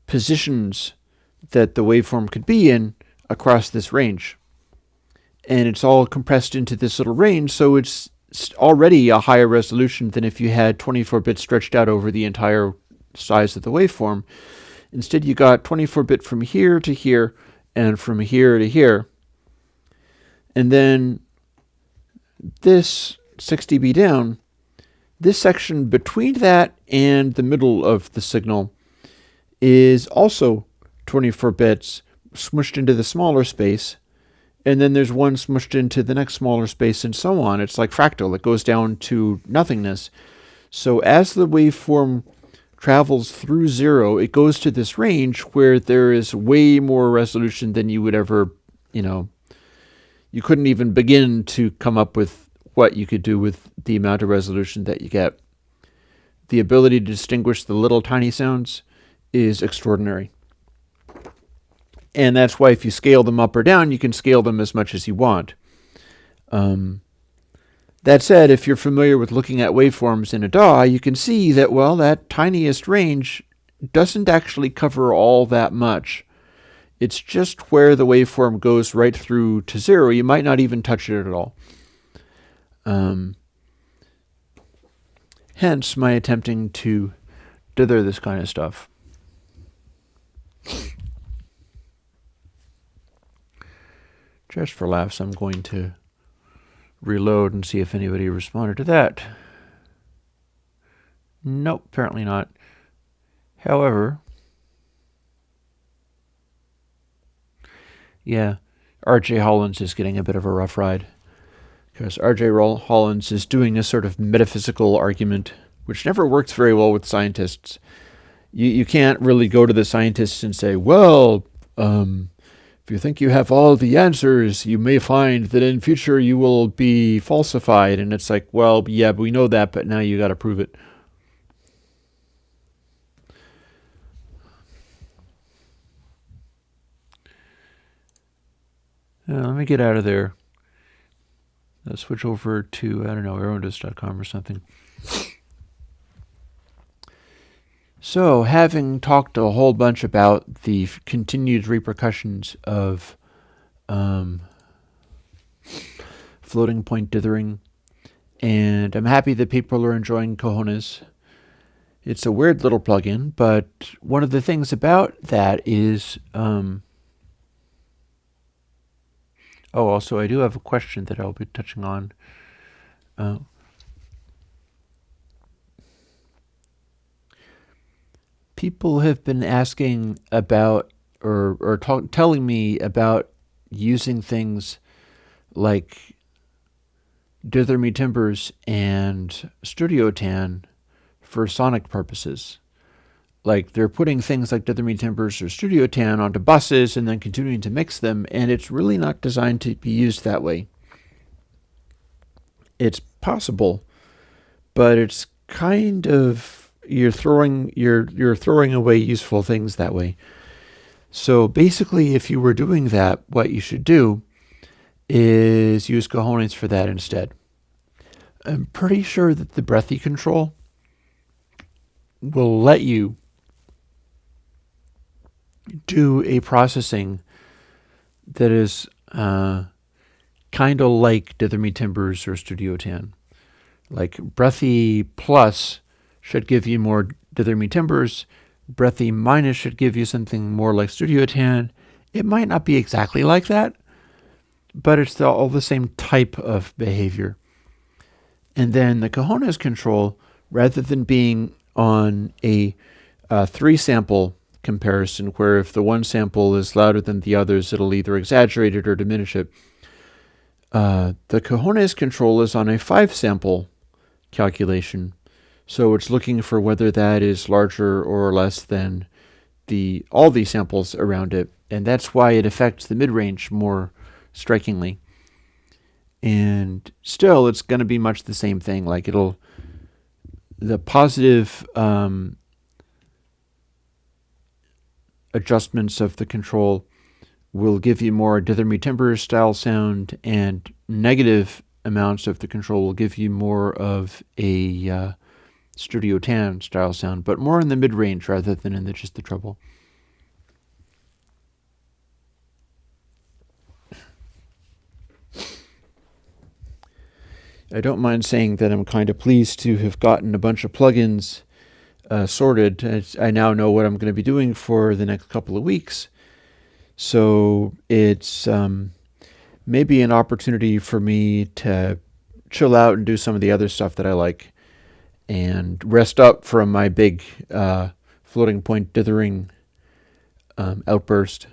positions that the waveform could be in across this range. And it's all compressed into this little range, so it's already a higher resolution than if you had 24-bit stretched out over the entire size of the waveform. Instead, you got 24-bit from here to here and from here to here. And then this 6 dB down, this section between that and the middle of the signal is also 24 bits smushed into the smaller space. And then there's one smushed into the next smaller space and so on. It's like fractal. It goes down to nothingness. So as the waveform travels through 0, it goes to this range where there is way more resolution than you would ever, you couldn't even begin to come up with what you could do with the amount of resolution that you get. The ability to distinguish the little tiny sounds is extraordinary. And that's why if you scale them up or down, you can scale them as much as you want. That said, if you're familiar with looking at waveforms in a DAW, you can see that, that tiniest range doesn't actually cover all that much. It's just where the waveform goes right through to 0. You might not even touch it at all. Hence my attempting to dither this kind of stuff. Just for laughs, I'm going to reload and see if anybody responded to that. Nope, apparently not. However, yeah, R.J. Hollins is getting a bit of a rough ride, because R.J. Hollins is doing a sort of metaphysical argument, which never works very well with scientists. You can't really go to the scientists and say, if you think you have all the answers, you may find that in future you will be falsified. And it's like, yeah, we know that, but now you got to prove it. Let me get out of there. Let's switch over to, aerodist.com or something. So, having talked a whole bunch about the continued repercussions of floating point dithering, and I'm happy that people are enjoying Cojones. It's a weird little plugin, but one of the things about that is, also I do have a question that I'll be touching on. People have been asking about or telling me about using things like Dither Me Timbers and Studio Tan for sonic purposes. Like they're putting things like Dither Me Timbers or Studio Tan onto buses and then continuing to mix them, and it's really not designed to be used that way. It's possible, but it's kind of you're throwing away useful things that way. So basically, if you were doing that, what you should do is use Cojones for that instead. I'm pretty sure that the breathy control will let you do a processing that is kind of like Dither Me Timbers or Studio Tan. Like breathy plus should give you more dithermy timbers. Breathy minus should give you something more like Studio Tan. It might not be exactly like that, but it's all the same type of behavior. And then the cojones control, rather than being on a 3-sample comparison, where if the one sample is louder than the others, it'll either exaggerate it or diminish it. The cojones control is on a 5-sample calculation. So it's looking for whether that is larger or less than all the samples around it. And that's why it affects the mid-range more strikingly. And still, it's going to be much the same thing. Like the positive adjustments of the control will give you more dithermy timbre style sound, and negative amounts of the control will give you more of a Studio Tan style sound, but more in the mid-range rather than in just the treble. I don't mind saying that I'm kind of pleased to have gotten a bunch of plugins sorted. I now know what I'm going to be doing for the next couple of weeks. So it's maybe an opportunity for me to chill out and do some of the other stuff that I like and rest up from my big floating point dithering outburst.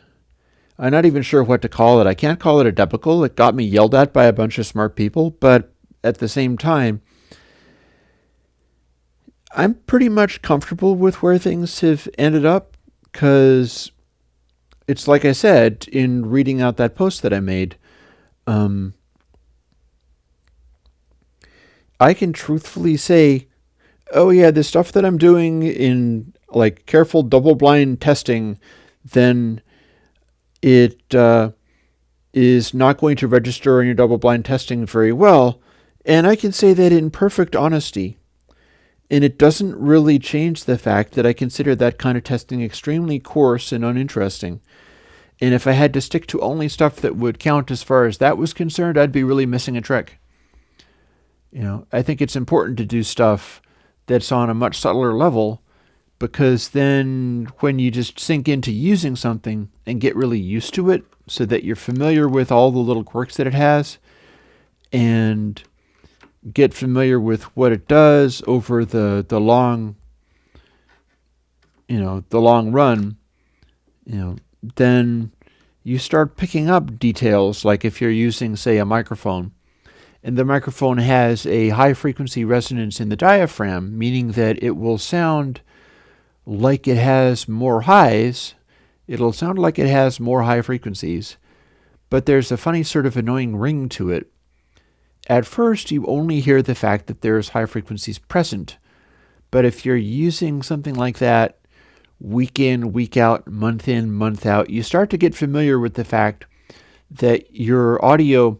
I'm not even sure what to call it. I can't call it a debacle. It got me yelled at by a bunch of smart people, but at the same time, I'm pretty much comfortable with where things have ended up, because it's like I said in reading out that post that I made. I can truthfully say, oh yeah, the stuff that I'm doing in like careful double-blind testing, then it is not going to register in your double-blind testing very well. And I can say that in perfect honesty. And it doesn't really change the fact that I consider that kind of testing extremely coarse and uninteresting. And if I had to stick to only stuff that would count as far as that was concerned, I'd be really missing a trick. I think it's important to do stuff that's on a much subtler level, because then when you just sink into using something and get really used to it so that you're familiar with all the little quirks that it has and get familiar with what it does over the long run, then you start picking up details. Like if you're using, say, a microphone, and the microphone has a high frequency resonance in the diaphragm, meaning that it will sound like it has more highs. It'll sound like it has more high frequencies, but there's a funny sort of annoying ring to it. At first, you only hear the fact that there's high frequencies present, but if you're using something like that week in, week out, month in, month out, you start to get familiar with the fact that your audio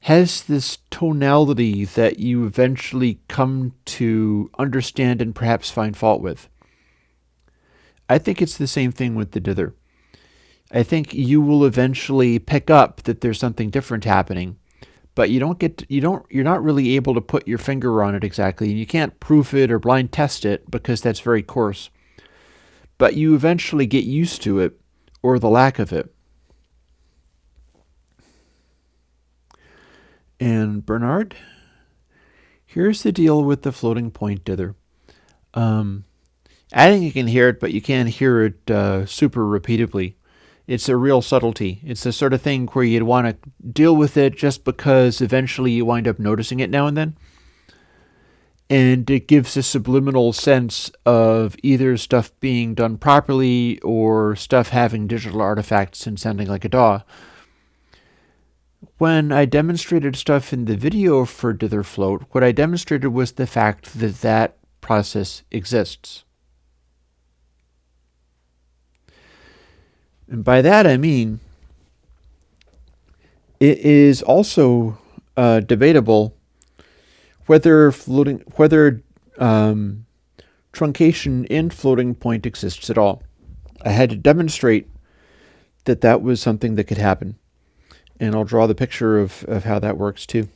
has this tonality that you eventually come to understand and perhaps find fault with. I think it's the same thing with the dither. I think you will eventually pick up that there's something different happening, but you're not really able to put your finger on it exactly, and you can't proof it or blind test it because that's very coarse. But you eventually get used to it, or the lack of it. And Bernard, here's the deal with the floating point dither. I think you can hear it, but you can't hear it super repeatedly. It's a real subtlety. It's the sort of thing where you'd want to deal with it just because eventually you wind up noticing it now and then. And it gives a subliminal sense of either stuff being done properly or stuff having digital artifacts and sounding like a DAW. When I demonstrated stuff in the video for dither float, what I demonstrated was the fact that that process exists. And by that I mean it is also debatable whether truncation in floating point exists at all. I had to demonstrate that that was something that could happen. And I'll draw the picture of how that works too.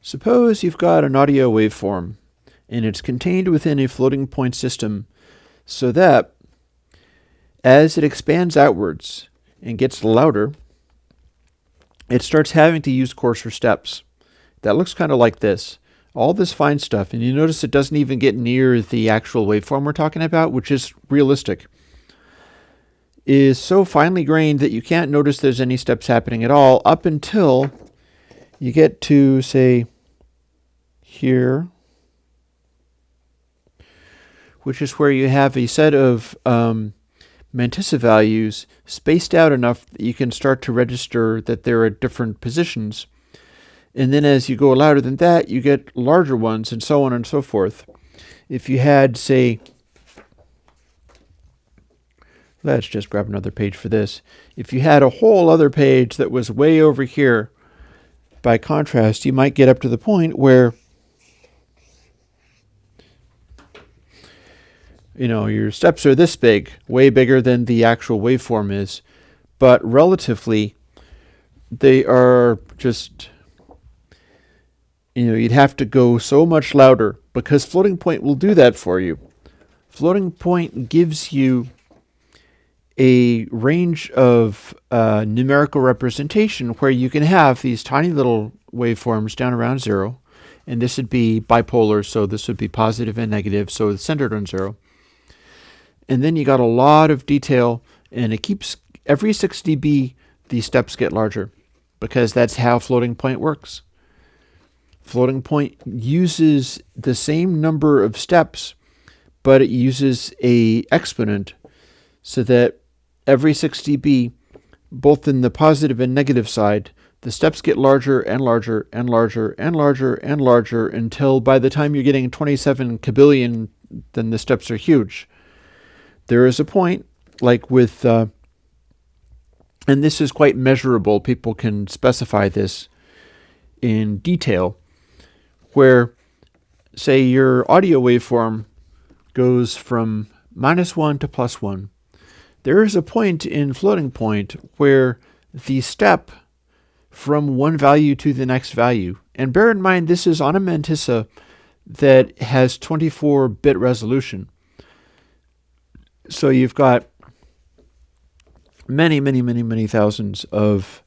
Suppose you've got an audio waveform, and it's contained within a floating point system so that as it expands outwards and gets louder, it starts having to use coarser steps. That looks kind of like this. All this fine stuff, and you notice it doesn't even get near the actual waveform we're talking about, which is realistic, is so finely grained that you can't notice there's any steps happening at all up until you get to, say, here, which is where you have a set of mantissa values spaced out enough that you can start to register that they're at different positions. And then as you go louder than that, you get larger ones, and so on and so forth. If you had, say, let's just grab another page for this. If you had a whole other page that was way over here, by contrast, you might get up to the point where, your steps are this big, way bigger than the actual waveform is, but relatively, they are just, you'd have to go so much louder because floating point will do that for you. Floating point gives you a range of numerical representation where you can have these tiny little waveforms down around 0, and this would be bipolar, so this would be positive and negative, so it's centered on 0. And then you got a lot of detail, and it keeps, every 6 dB, these steps get larger, because that's how floating point works. Floating point uses the same number of steps, but it uses a exponent so that every 6 dB, both in the positive and negative side, the steps get larger and larger and larger and larger and larger until by the time you're getting 27 kabillion, then the steps are huge. There is a point, like with, and this is quite measurable, people can specify this in detail, where, say, your audio waveform goes from -1 to +1. There is a point in floating point where the step from one value to the next value, and bear in mind this is on a mantissa that has 24-bit resolution. So you've got many, many, many, many thousands of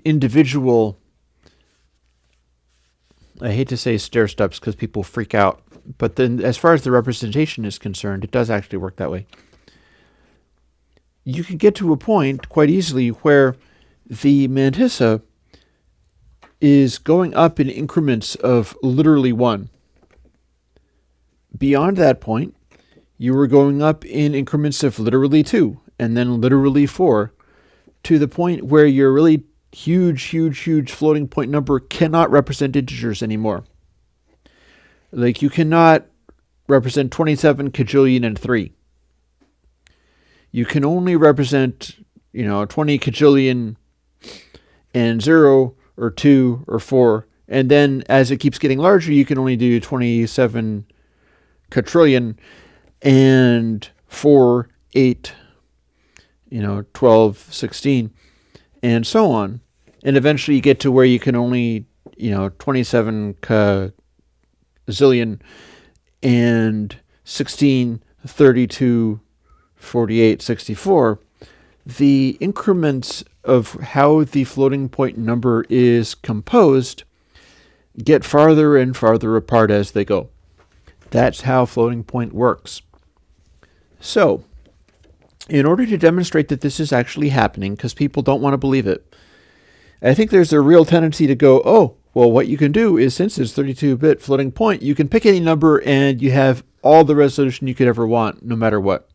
individual, I hate to say stair steps because people freak out, but then as far as the representation is concerned, it does actually work that way. You can get to a point quite easily where the mantissa is going up in increments of literally 1. Beyond that point, you were going up in increments of literally 2, and then literally 4, to the point where your really huge, huge, huge floating point number cannot represent integers anymore. Like, you cannot represent 27 kajillion and 3. You can only represent, 20 kajillion and 0 or 2 or 4. And then as it keeps getting larger, you can only do 27 quadrillion and 4, 8, 12, 16, and so on. And eventually you get to where you can only, 27 zillion and 16, 32, 48, 64. The increments of how the floating point number is composed get farther and farther apart as they go. That's how floating point works. So, in order to demonstrate that this is actually happening, because people don't want to believe it, I think there's a real tendency to go, oh, well, what you can do is, since it's 32-bit floating point, you can pick any number and you have all the resolution you could ever want, no matter what.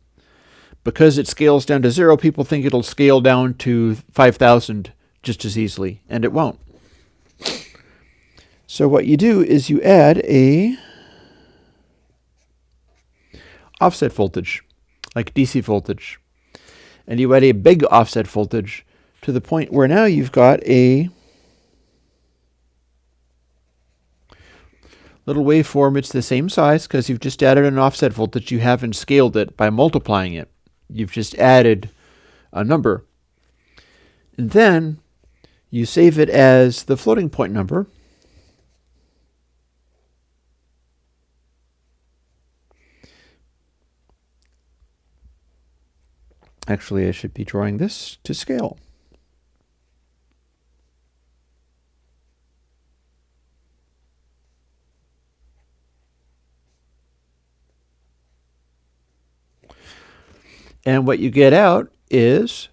Because it scales down to 0, people think it'll scale down to 5,000 just as easily, and it won't. So what you do is you add a offset voltage, like DC voltage. And you add a big offset voltage to the point where now you've got a little waveform. It's the same size because you've just added an offset voltage. You haven't scaled it by multiplying it. You've just added a number. And then you save it as the floating point number. Actually, I should be drawing this to scale. And what you get out is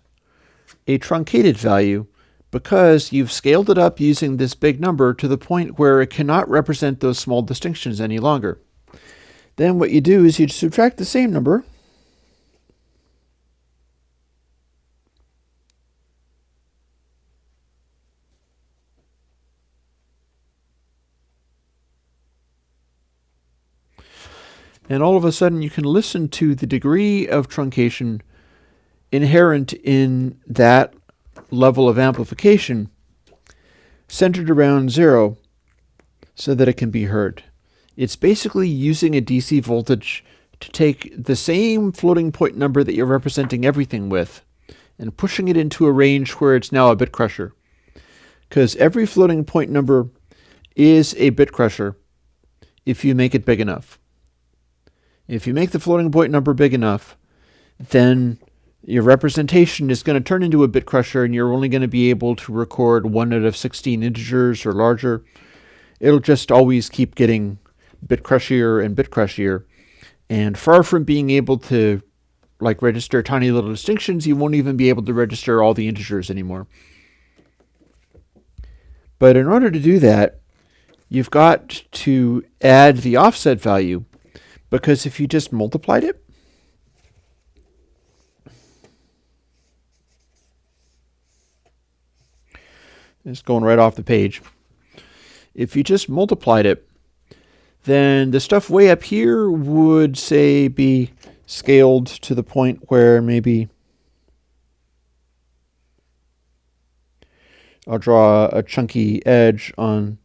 a truncated value because you've scaled it up using this big number to the point where it cannot represent those small distinctions any longer. Then what you do is you subtract the same number and all of a sudden you can listen to the degree of truncation inherent in that level of amplification centered around 0 so that it can be heard. It's basically using a DC voltage to take the same floating point number that you're representing everything with and pushing it into a range where it's now a bit crusher. Because every floating point number is a bit crusher if you make it big enough. If you make the floating point number big enough, then your representation is going to turn into a bit crusher and you're only going to be able to record 1 out of 16 integers or larger. It'll just always keep getting bit crushier and bit crushier. And far from being able to register tiny little distinctions, you won't even be able to register all the integers anymore. But in order to do that, you've got to add the offset value, because if you just multiplied it, it's going right off the page. If you just multiplied it, then the stuff way up here would, say, be scaled to the point where maybe I'll draw a chunky edge on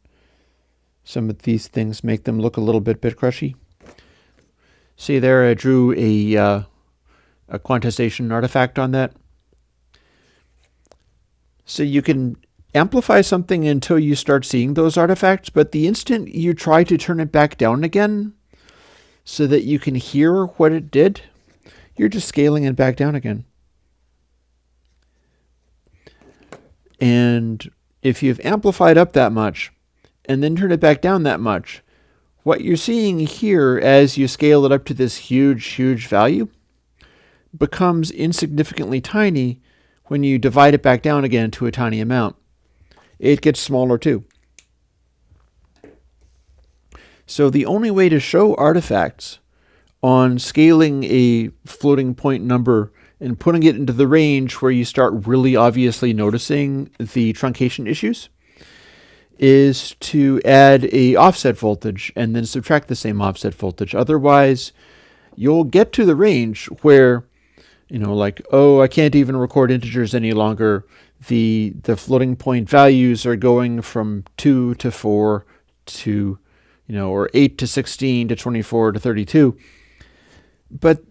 some of these things, make them look a little bit crushy. See there, I drew a quantization artifact on that. So you can amplify something until you start seeing those artifacts, but the instant you try to turn it back down again so that you can hear what it did, you're just scaling it back down again. And if you've amplified up that much and then turn it back down that much, what you're seeing here as you scale it up to this huge value becomes insignificantly tiny when you divide it back down again to a tiny amount. It gets smaller too. So the only way to show artifacts on scaling a floating point number and putting it into the range where you start really obviously noticing the truncation issues is to add a offset voltage and then subtract the same offset voltage. Otherwise, you'll get to the range where, I can't even record integers any longer. The floating point values are going from 2 to 4 to, or 8 to 16 to 24 to 32. But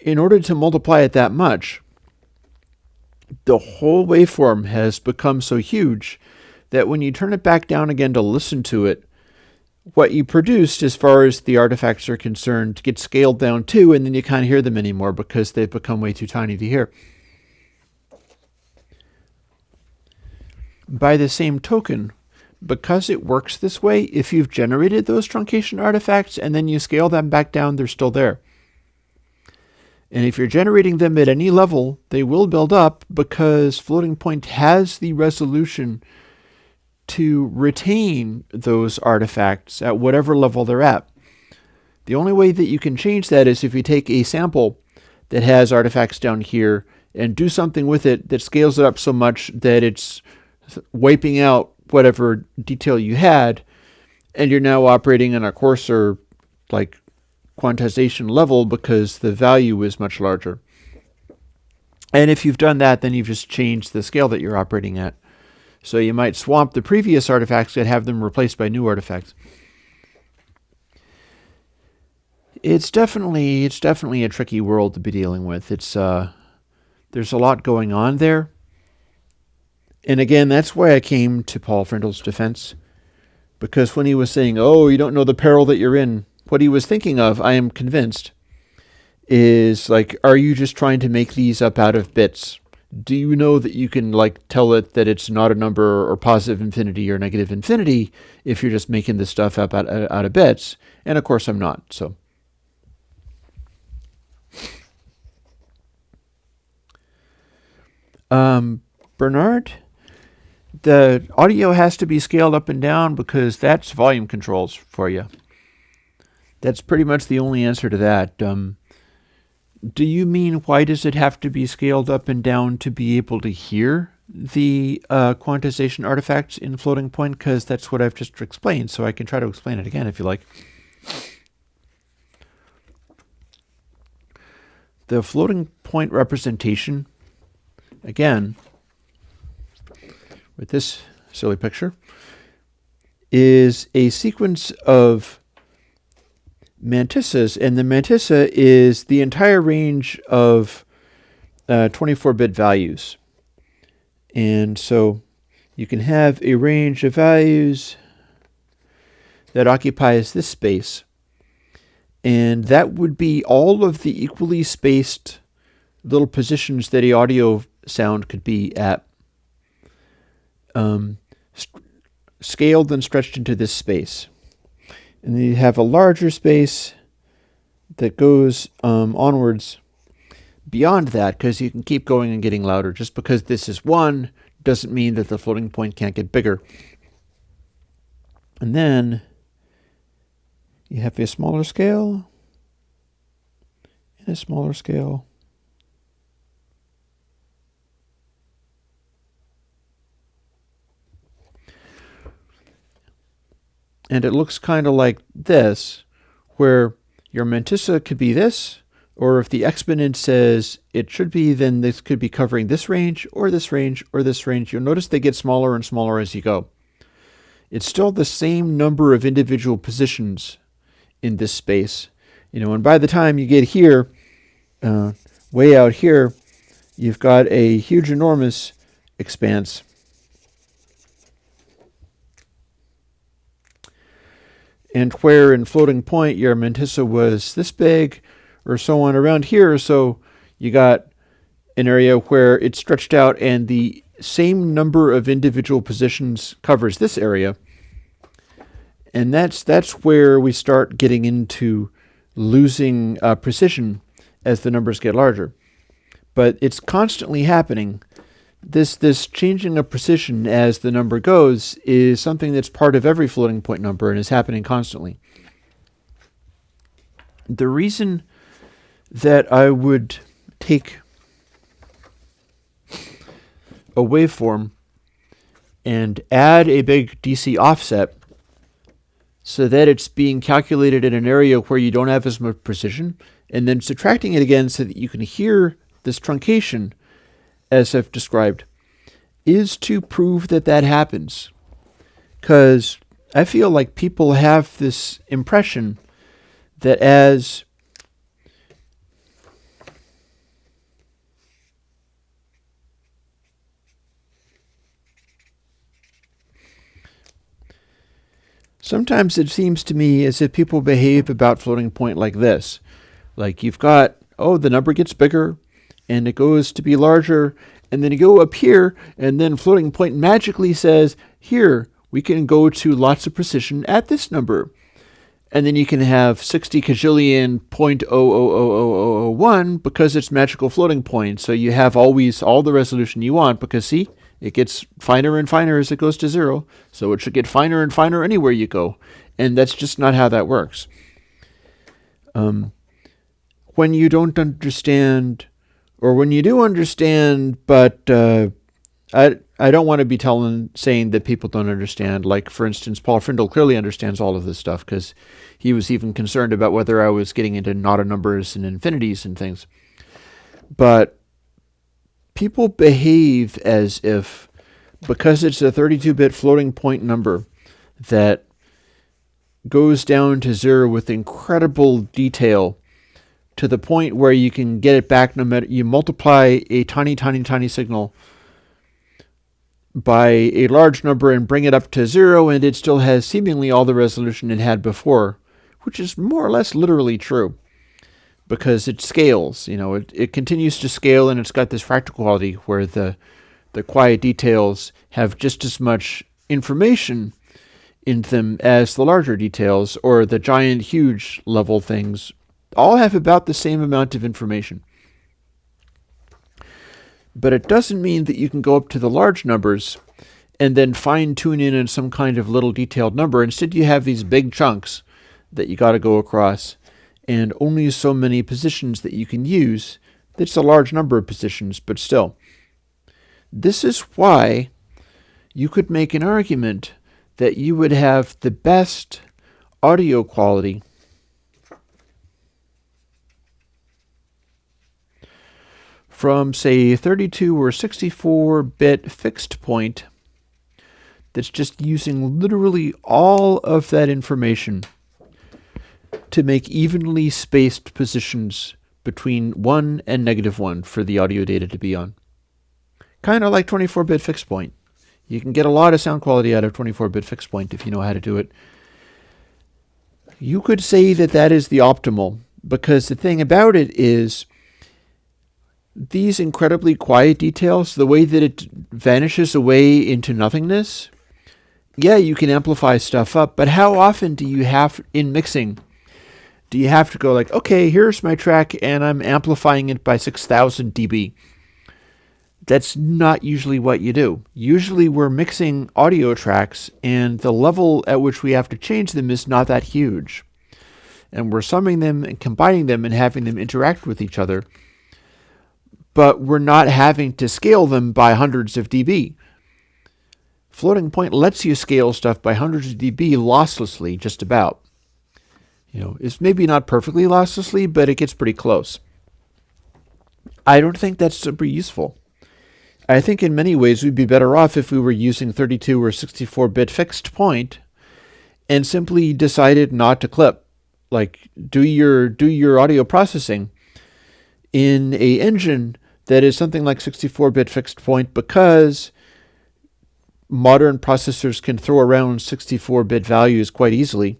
in order to multiply it that much, the whole waveform has become so huge that when you turn it back down again to listen to it, what you produced as far as the artifacts are concerned gets scaled down too, and then you can't hear them anymore because they've become way too tiny to hear. By the same token, because it works this way, if you've generated those truncation artifacts and then you scale them back down, they're still there. And if you're generating them at any level, they will build up because floating point has the resolution to retain those artifacts at whatever level they're at. The only way that you can change that is if you take a sample that has artifacts down here and do something with it that scales it up so much that it's wiping out whatever detail you had, and you're now operating on a coarser quantization level because the value is much larger. And if you've done that, then you've just changed the scale that you're operating at. So you might swamp the previous artifacts and have them replaced by new artifacts. It's definitely a tricky world to be dealing with. There's a lot going on there. And again, that's why I came to Paul Frindel's defense. Because when he was saying, you don't know the peril that you're in, what he was thinking of, I am convinced, is like, are you just trying to make these up out of bits? Do you know that you can like tell it that it's not a number or positive infinity or negative infinity if you're just making this stuff up out of bits? And of course I'm not. So Bernard, the audio has to be scaled up and down because that's volume controls for you. That's pretty much the only answer to that. Do you mean why does it have to be scaled up and down to be able to hear the quantization artifacts in floating point? Because that's what I've just explained, so I can try to explain it again if you like. The floating point representation, again, with this silly picture, is a sequence of mantissas, and the mantissa is the entire range of 24-bit values. And so you can have a range of values that occupies this space, and that would be all of the equally spaced little positions that a audio sound could be at, scaled and stretched into this space. And then you have a larger space that goes onwards beyond that, because you can keep going and getting louder. Just because this is 1 doesn't mean that the floating point can't get bigger. And then you have a smaller scale and a smaller scale. And it looks kind of like this, where your mantissa could be this, or if the exponent says it should be, then this could be covering this range, or this range, or this range. You'll notice they get smaller and smaller as you go. It's still the same number of individual positions in this space. And by the time you get here, way out here, you've got a huge, enormous expanse. And where in floating point your mantissa was this big, or so on around here, so you got an area where it's stretched out and the same number of individual positions covers this area. And that's where we start getting into losing precision as the numbers get larger. But it's constantly happening. This changing of precision as the number goes is something that's part of every floating point number and is happening constantly. The reason that I would take a waveform and add a big DC offset so that it's being calculated in an area where you don't have as much precision, and then subtracting it again so that you can hear this truncation as I've described, is to prove that that happens. Because I feel like people have this impression that as sometimes it seems to me as if people behave about floating point like this. Like you've got, the number gets bigger, and it goes to be larger, and then you go up here, and then floating point magically says, here, we can go to lots of precision at this number. And then you can have 60 kajillion 0.000001 because it's magical floating point. So you have always all the resolution you want because, see, it gets finer and finer as it goes to 0. So it should get finer and finer anywhere you go. And that's just not how that works. When you don't understand, or when you do understand, but I don't want to be saying that people don't understand. Like, for instance, Paul Frindle clearly understands all of this stuff because he was even concerned about whether I was getting into not numbers and infinities and things. But people behave as if, because it's a 32-bit floating point number that goes down to 0 with incredible detail, to the point where you can get it back no matter, you multiply a tiny, tiny, tiny signal by a large number and bring it up to 0, and it still has seemingly all the resolution it had before, which is more or less literally true. because it scales. It continues to scale, and it's got this fractal quality where the quiet details have just as much information in them as the larger details, or the giant, huge level things all have about the same amount of information. But it doesn't mean that you can go up to the large numbers and then fine tune in some kind of little detailed number. Instead, you have these big chunks that you got to go across, and only so many positions that you can use. It's a large number of positions, but still. This is why you could make an argument that you would have the best audio quality from, say, 32 or 64-bit fixed point that's just using literally all of that information to make evenly spaced positions between 1 and -1 for the audio data to be on. Kind of like 24-bit fixed point. You can get a lot of sound quality out of 24-bit fixed point if you know how to do it. You could say that that is the optimal, because the thing about it is these incredibly quiet details, the way that it vanishes away into nothingness, yeah, you can amplify stuff up, but how often do you have, in mixing, do you have to go like, okay, here's my track and I'm amplifying it by 6,000 dB? That's not usually what you do. Usually we're mixing audio tracks and the level at which we have to change them is not that huge. And we're summing them and combining them and having them interact with each other. But we're not having to scale them by hundreds of dB. Floating point lets you scale stuff by hundreds of dB losslessly, just about. It's maybe not perfectly losslessly, but it gets pretty close. I don't think that's super useful. I think in many ways we'd be better off if we were using 32 or 64-bit fixed point and simply decided not to clip. Like, do your audio processing in a engine that is something like 64-bit fixed point, because modern processors can throw around 64-bit values quite easily,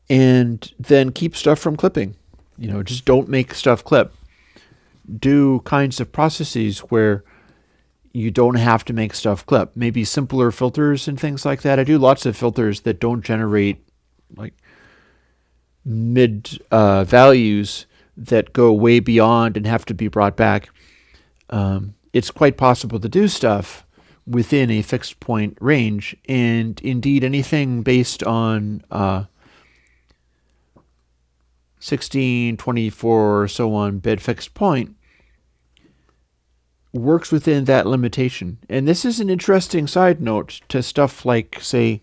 and then keep stuff from clipping. Just don't make stuff clip. Do kinds of processes where you don't have to make stuff clip. Maybe simpler filters and things like that. I do lots of filters that don't generate like mid values that go way beyond and have to be brought back. It's quite possible to do stuff within a fixed point range, and indeed anything based on 16, 24, so on bit fixed point works within that limitation. And this is an interesting side note to stuff like, say,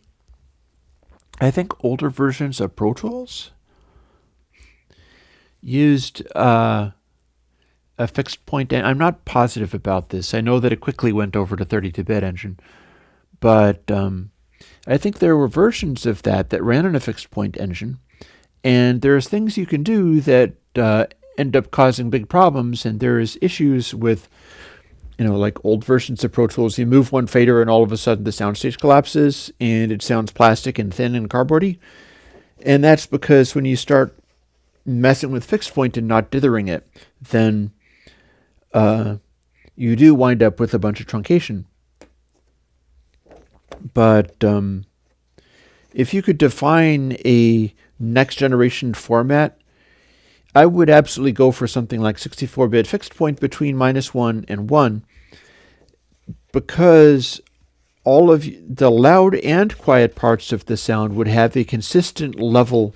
I think older versions of Pro Tools used a fixed point. I'm not positive about this. I know that it quickly went over to 32-bit engine, but I think there were versions of that ran on a fixed point engine, and there's things you can do that end up causing big problems, and there's issues with like old versions of Pro Tools. You move one fader and all of a sudden the soundstage collapses and it sounds plastic and thin and cardboardy. And that's because when you start messing with fixed point and not dithering it, then you do wind up with a bunch of truncation. But if you could define a next generation format, I would absolutely go for something like 64-bit fixed point between -1 and 1, because all of the loud and quiet parts of the sound would have a consistent level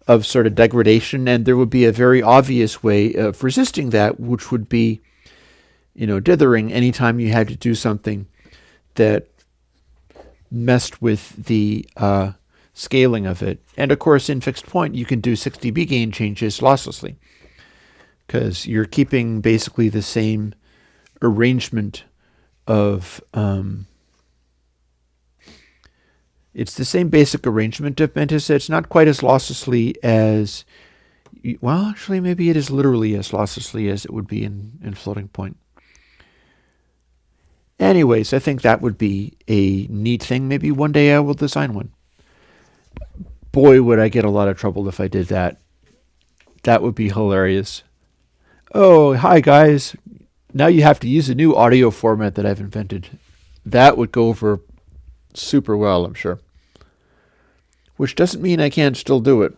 of sort of degradation, and there would be a very obvious way of resisting that, which would be, dithering anytime you had to do something that messed with the scaling of it. And of course, in fixed point, you can do 6 dB gain changes losslessly, because you're keeping basically the same arrangement of it's the same basic arrangement of Mantis. It's not quite as losslessly as, well, actually, maybe it is literally as losslessly as it would be in floating point. Anyways, I think that would be a neat thing. Maybe one day I will design one. Boy, would I get a lot of trouble if I did that. That would be hilarious. Oh, hi guys. Now you have to use a new audio format that I've invented. That would go over super well, I'm sure. Which doesn't mean I can't still do it.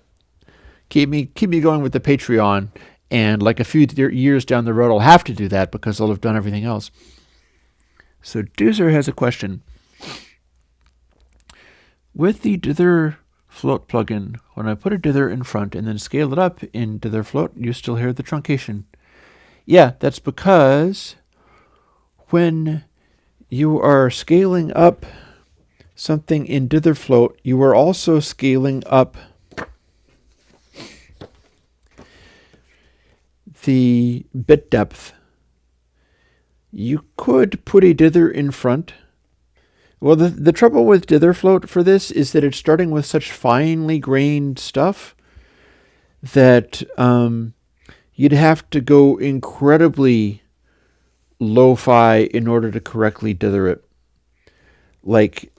Keep me going with the Patreon, and like a few years down the road, I'll have to do that because I'll have done everything else. So Doozer has a question. With the Dither Float plugin, when I put a dither in front and then scale it up in Dither Float, you still hear the truncation. Yeah, that's because when you are scaling up something in Dither Float, you are also scaling up the bit depth. You could put a dither in front. Well, the trouble with Dither Float for this is that it's starting with such finely grained stuff that you'd have to go incredibly lo-fi in order to correctly dither it. Like,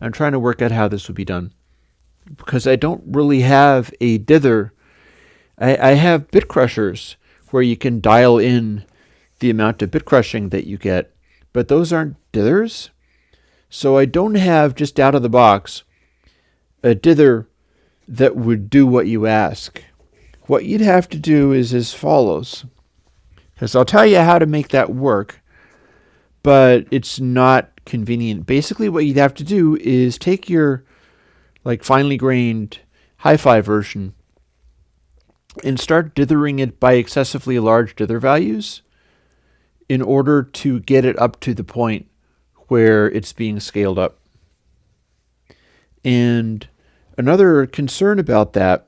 I'm trying to work out how this would be done, because I don't really have a dither. I have bit crushers where you can dial in the amount of bit crushing that you get, but those aren't dithers. So I don't have, just out of the box, a dither that would do what you ask. What you'd have to do is as follows, because I'll tell you how to make that work, but it's not convenient. Basically, what you'd have to do is take your finely grained hi-fi version and start dithering it by excessively large dither values in order to get it up to the point where it's being scaled up. And another concern about that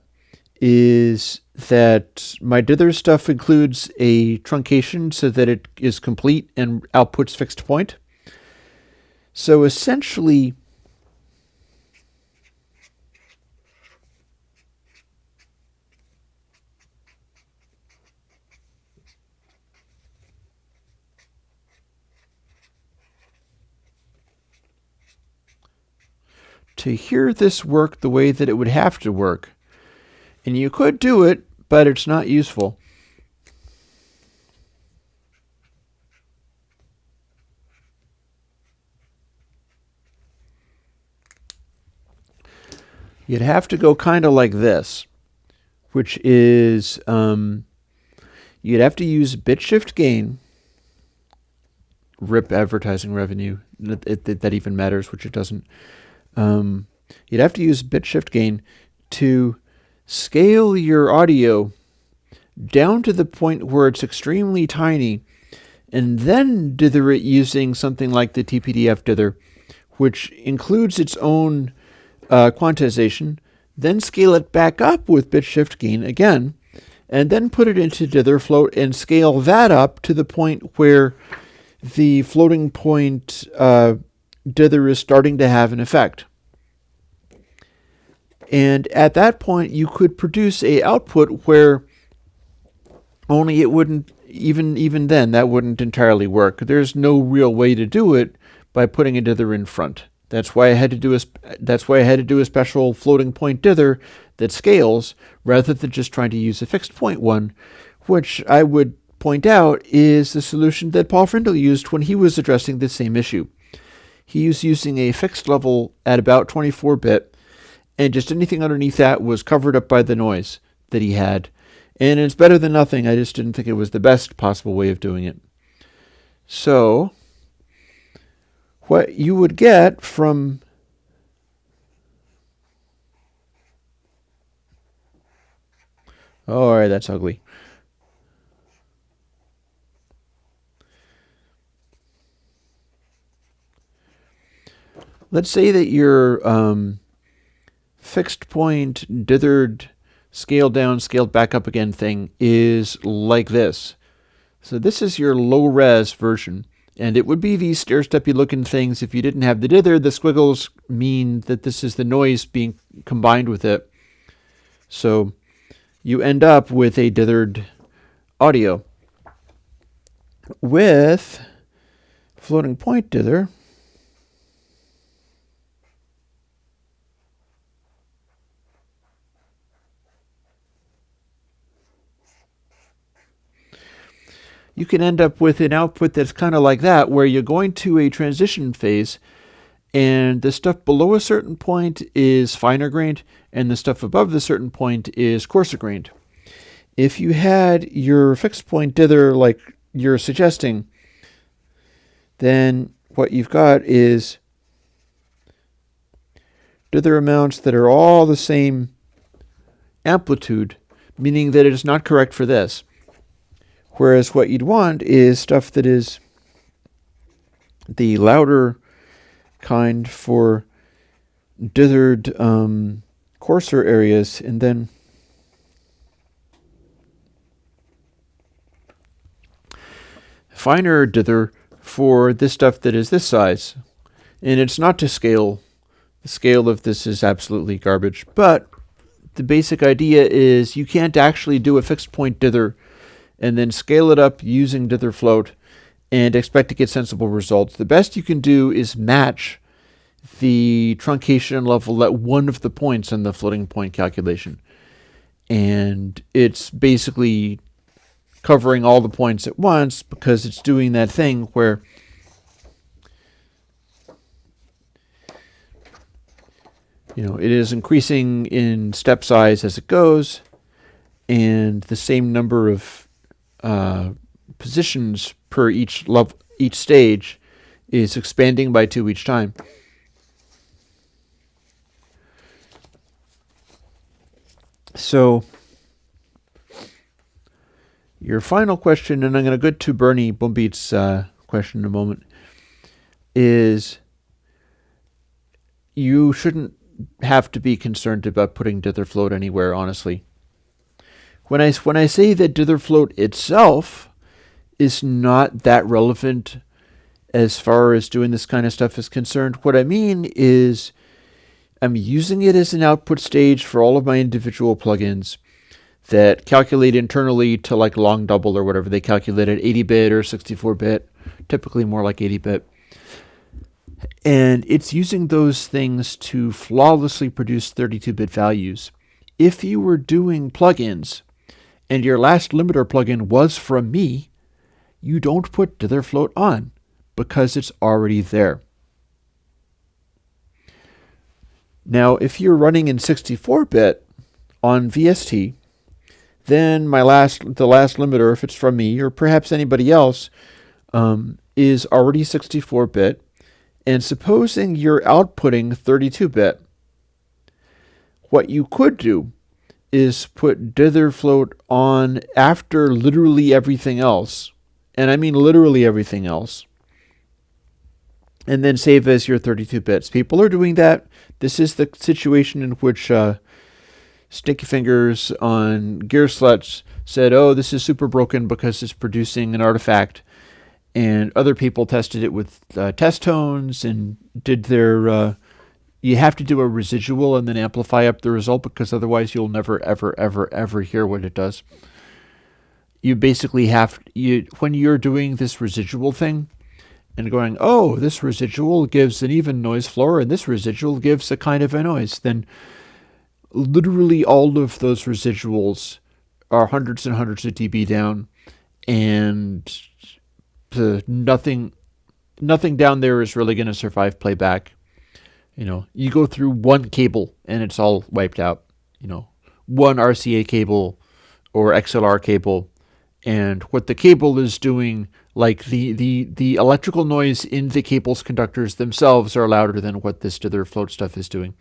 is that my dither stuff includes a truncation so that it is complete and outputs fixed point. So essentially, to hear this work the way that it would have to work, and you could do it, but it's not useful. You'd have to go kind of like this, which is you'd have to use bit shift gain, rip advertising revenue, that even matters, which it doesn't. You'd have to use bit shift gain to scale your audio down to the point where it's extremely tiny, and then dither it using something like the TPDF dither, which includes its own quantization, then scale it back up with bit shift gain again, and then put it into Dither Float and scale that up to the point where the floating point dither is starting to have an effect. And at that point, you could produce a output where only it wouldn't, even then, that wouldn't entirely work. There's no real way to do it by putting a dither in front. That's why I had to do a special floating point dither that scales rather than just trying to use a fixed point one, which I would point out is the solution that Paul Frindle used when he was addressing the same issue. He was using a fixed level at about 24-bit, and just anything underneath that was covered up by the noise that he had. And it's better than nothing. I just didn't think it was the best possible way of doing it. So what you would get from all right, that's ugly. Let's say that your fixed point, dithered, scaled down, scaled back up again thing is like this. So this is your low res version. And it would be these stair-steppy looking things. If you didn't have the dither, the squiggles mean that this is the noise being combined with it. So you end up with a dithered audio. With floating point dither, you can end up with an output that's kind of like that, where you're going to a transition phase, and the stuff below a certain point is finer grained, and the stuff above the certain point is coarser grained. If you had your fixed point dither like you're suggesting, then what you've got is dither amounts that are all the same amplitude, meaning that it is not correct for this. Whereas what you'd want is stuff that is the louder kind for dithered coarser areas, and then finer dither for this stuff that is this size. And it's not to scale. The scale of this is absolutely garbage. But the basic idea is you can't actually do a fixed point dither and then scale it up using dither float and expect to get sensible results. The best you can do is match the truncation level at one of the points in the floating point calculation. And it's basically covering all the points at once because it's doing that thing where it is increasing in step size as it goes, and the same number of positions per each stage is expanding by 2 each time. So your final question, and I'm going to go to Bernie Boombeat's question in a moment, is you shouldn't have to be concerned about putting dither float anywhere, honestly. When I say that dither float itself is not that relevant as far as doing this kind of stuff is concerned, what I mean is I'm using it as an output stage for all of my individual plugins that calculate internally to like long double or whatever. They calculate at 80-bit or 64-bit, typically more like 80-bit. And it's using those things to flawlessly produce 32-bit values. If you were doing plugins and your last limiter plugin was from me, you don't put dither float on because it's already there. Now, if you're running in 64-bit on VST, then the last limiter, if it's from me or perhaps anybody else, is already 64-bit. And supposing you're outputting 32-bit, what you could do is put dither float on after literally everything else, and I mean literally everything else, and then save as your 32 bits. People are doing that. This is the situation in which Stinky Fingers on Gear Sluts said, oh, this is super broken because it's producing an artifact. And other people tested it with test tones and did their... you have to do a residual and then amplify up the result because otherwise you'll never, ever, ever, ever hear what it does. You basically when you're doing this residual thing and going, oh, this residual gives an even noise floor and this residual gives a kind of a noise, then literally all of those residuals are hundreds and hundreds of dB down, and nothing down there is really going to survive playback. You go through one cable and it's all wiped out. One RCA cable or XLR cable, and what the cable is doing, like the electrical noise in the cable's conductors themselves are louder than what this dither float stuff is doing.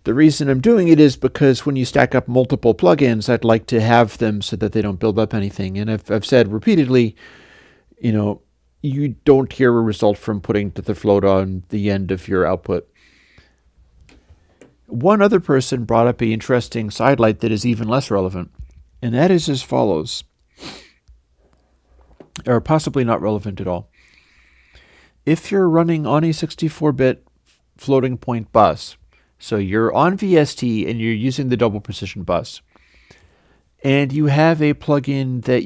The reason I'm doing it is because when you stack up multiple plugins, I'd like to have them so that they don't build up anything. And I've said repeatedly, you don't hear a result from putting dither float on the end of your output. One other person brought up an interesting sidelight that is even less relevant, and that is as follows, or possibly not relevant at all. If you're running on a 64-bit floating point bus, so you're on VST and you're using the double precision bus, and you have a plugin that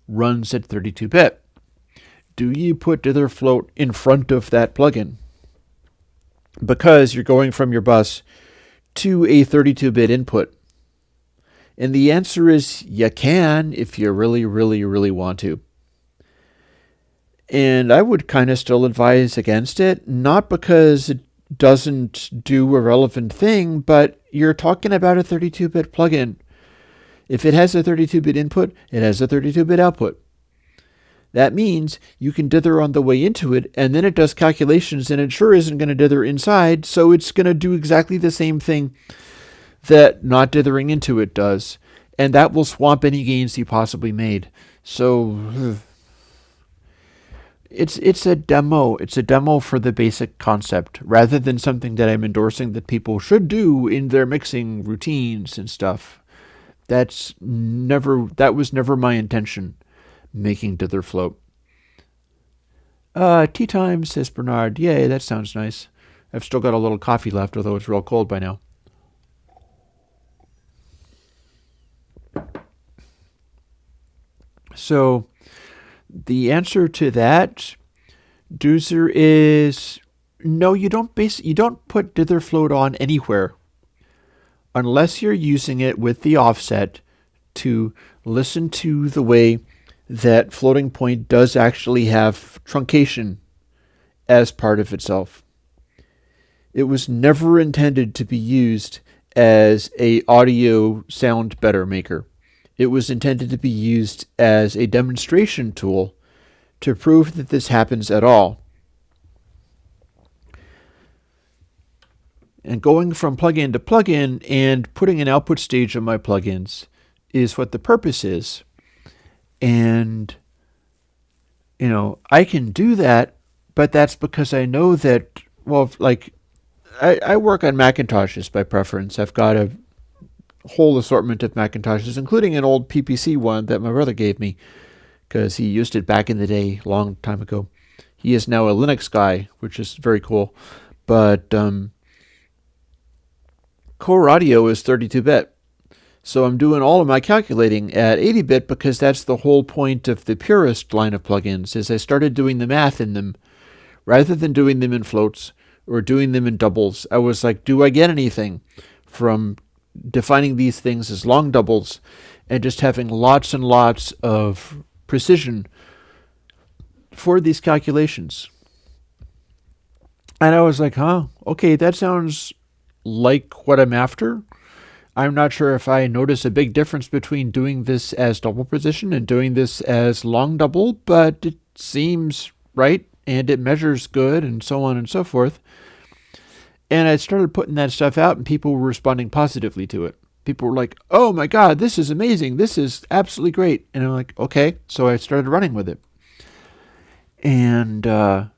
runs at 32-bit, do you put dither float in front of that plugin? Because you're going from your bus to a 32-bit input. And the answer is you can if you really, really, really want to. And I would kind of still advise against it, not because it doesn't do a relevant thing, but you're talking about a 32-bit plugin. If it has a 32-bit input, it has a 32-bit output. That means you can dither on the way into it, and then it does calculations, and it sure isn't going to dither inside, so it's going to do exactly the same thing that not dithering into it does. And that will swamp any gains you possibly made. So it's a demo. It's a demo for the basic concept, rather than something that I'm endorsing that people should do in their mixing routines and stuff. That was never my intention, making dither float. Tea time, says Bernard. Yay, that sounds nice. I've still got a little coffee left, although it's real cold by now. So the answer to that, Doozer, is no. You don't put dither float on anywhere unless you're using it with the offset to listen to the way that floating point does actually have truncation as part of itself. It was never intended to be used as a audio sound better maker. It was intended to be used as a demonstration tool to prove that this happens at all. And going from plugin to plugin and putting an output stage on my plugins is what the purpose is. And, I can do that, but that's because I know that, I work on Macintoshes by preference. I've got a whole assortment of Macintoshes, including an old PPC one that my brother gave me because he used it back in the day, long time ago. He is now a Linux guy, which is very cool. But Core Audio is 32-bit. So I'm doing all of my calculating at 80-bit because that's the whole point of the purist line of plugins, is I started doing the math in them rather than doing them in floats or doing them in doubles. I was like, do I get anything from defining these things as long doubles and just having lots and lots of precision for these calculations? And I was like, okay, that sounds like what I'm after. I'm not sure if I notice a big difference between doing this as double position and doing this as long double, but it seems right and it measures good and so on and so forth. And I started putting that stuff out and people were responding positively to it. People were like, oh my God, this is amazing. This is absolutely great. And I'm like, okay. So I started running with it. And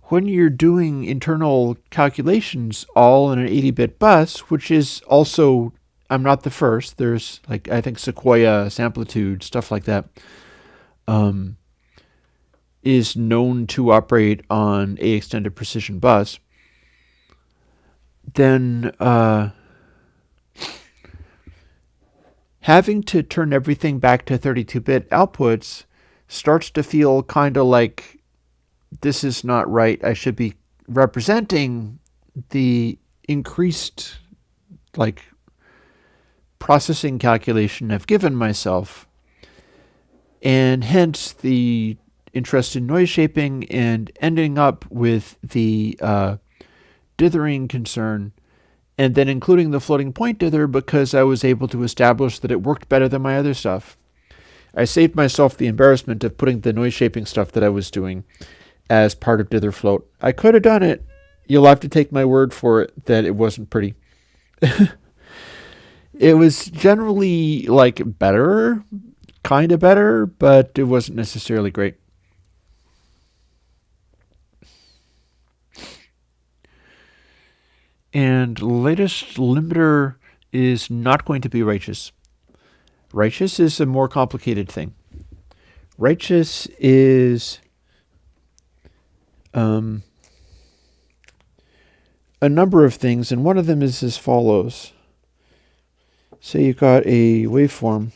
when you're doing internal calculations all in an 80-bit bus, which is also, I'm not the first, there's I think Sequoia, Samplitude, stuff like that, is known to operate on a extended precision bus, then having to turn everything back to 32-bit outputs starts to feel kind of like, this is not right. I should be representing the increased processing calculation I've given myself, and hence the interest in noise shaping and ending up with the dithering concern, and then including the floating point dither because I was able to establish that it worked better than my other stuff. I saved myself the embarrassment of putting the noise shaping stuff that I was doing as part of dither float. I could have done it. You'll have to take my word for it that it wasn't pretty. It was generally better, kind of better, but it wasn't necessarily great. And latest limiter is not going to be righteous. Righteous is a more complicated thing. Righteous is a number of things, and one of them is as follows. Say you've got a waveform,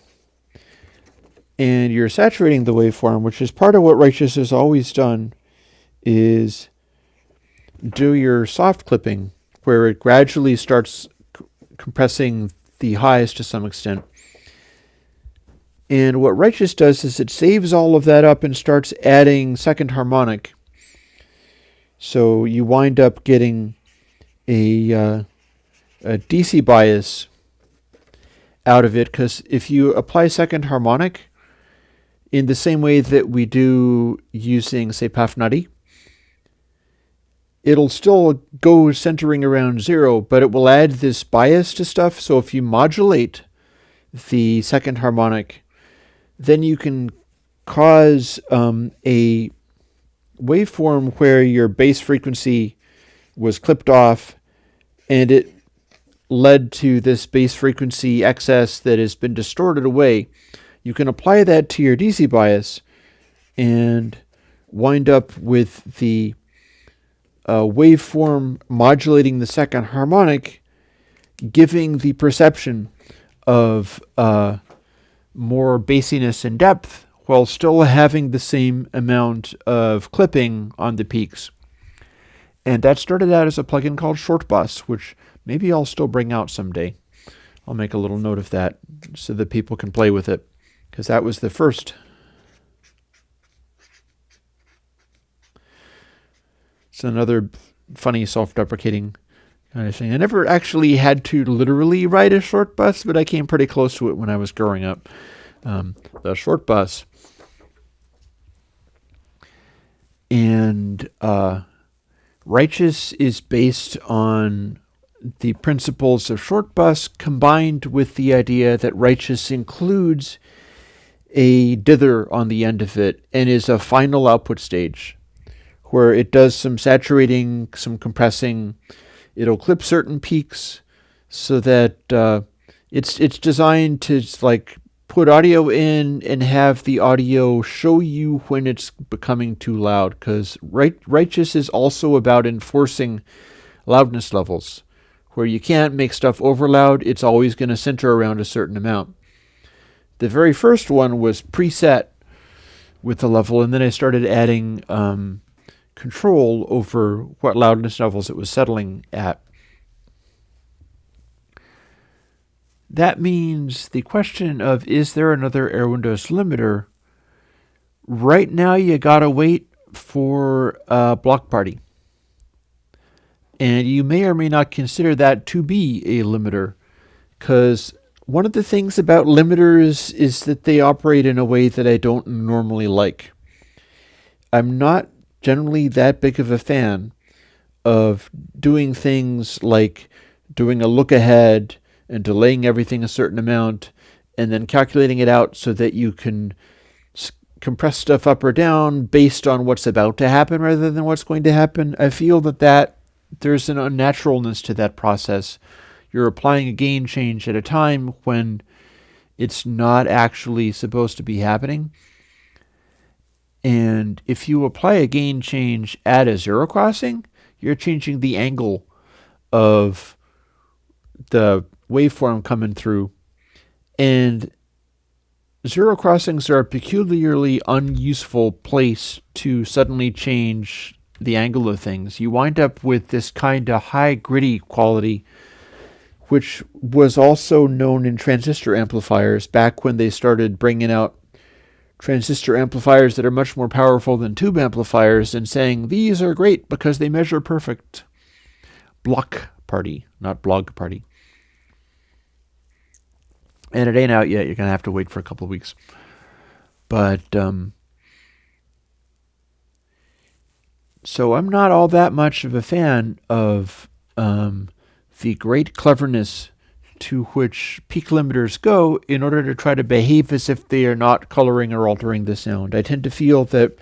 and you're saturating the waveform, which is part of what Righteous has always done, is do your soft clipping, where it gradually starts compressing the highs to some extent. And what Righteous does is it saves all of that up and starts adding second harmonic. So you wind up getting a DC bias out of it, because if you apply second harmonic in the same way that we do using, say, Pafnati, it'll still go centering around 0, but it will add this bias to stuff. So if you modulate the second harmonic, then you can cause a waveform where your base frequency was clipped off and it led to this base frequency excess that has been distorted away. You can apply that to your DC bias and wind up with the waveform modulating the second harmonic, giving the perception of more bassiness and depth while still having the same amount of clipping on the peaks. And that started out as a plugin called Shortbus, which maybe I'll still bring out someday. I'll make a little note of that so that people can play with it, because that was the first. It's another funny self-deprecating kind of thing. I never actually had to literally write a short bus, but I came pretty close to it when I was growing up. The short bus. And Righteous is based on the principles of short bus combined with the idea that Righteous includes a dither on the end of it and is a final output stage where it does some saturating, some compressing. It'll clip certain peaks so that it's designed to like put audio in and have the audio show you when it's becoming too loud, because Righteous is also about enforcing loudness levels. Where you can't make stuff over loud, it's always going to center around a certain amount. The very first one was preset with the level, and then I started adding control over what loudness levels it was settling at. That means the question of, is there another Air Windows limiter? Right now, you gotta wait for a block party. And you may or may not consider that to be a limiter, because one of the things about limiters is that they operate in a way that I don't normally like. I'm not generally that big of a fan of doing things like doing a look ahead and delaying everything a certain amount and then calculating it out so that you can compress stuff up or down based on what's about to happen rather than what's going to happen. I feel that there's an unnaturalness to that process. You're applying a gain change at a time when it's not actually supposed to be happening. And if you apply a gain change at a zero crossing, you're changing the angle of the waveform coming through. And zero crossings are a peculiarly unuseful place to suddenly change the angle of things. You wind up with this kind of high gritty quality, which was also known in transistor amplifiers back when they started bringing out transistor amplifiers that are much more powerful than tube amplifiers and saying these are great because they measure perfect. Block party, not blog party. And it ain't out yet. You're going to have to wait for a couple of weeks. But so I'm not all that much of a fan of the great cleverness to which peak limiters go in order to try to behave as if they are not coloring or altering the sound. I tend to feel that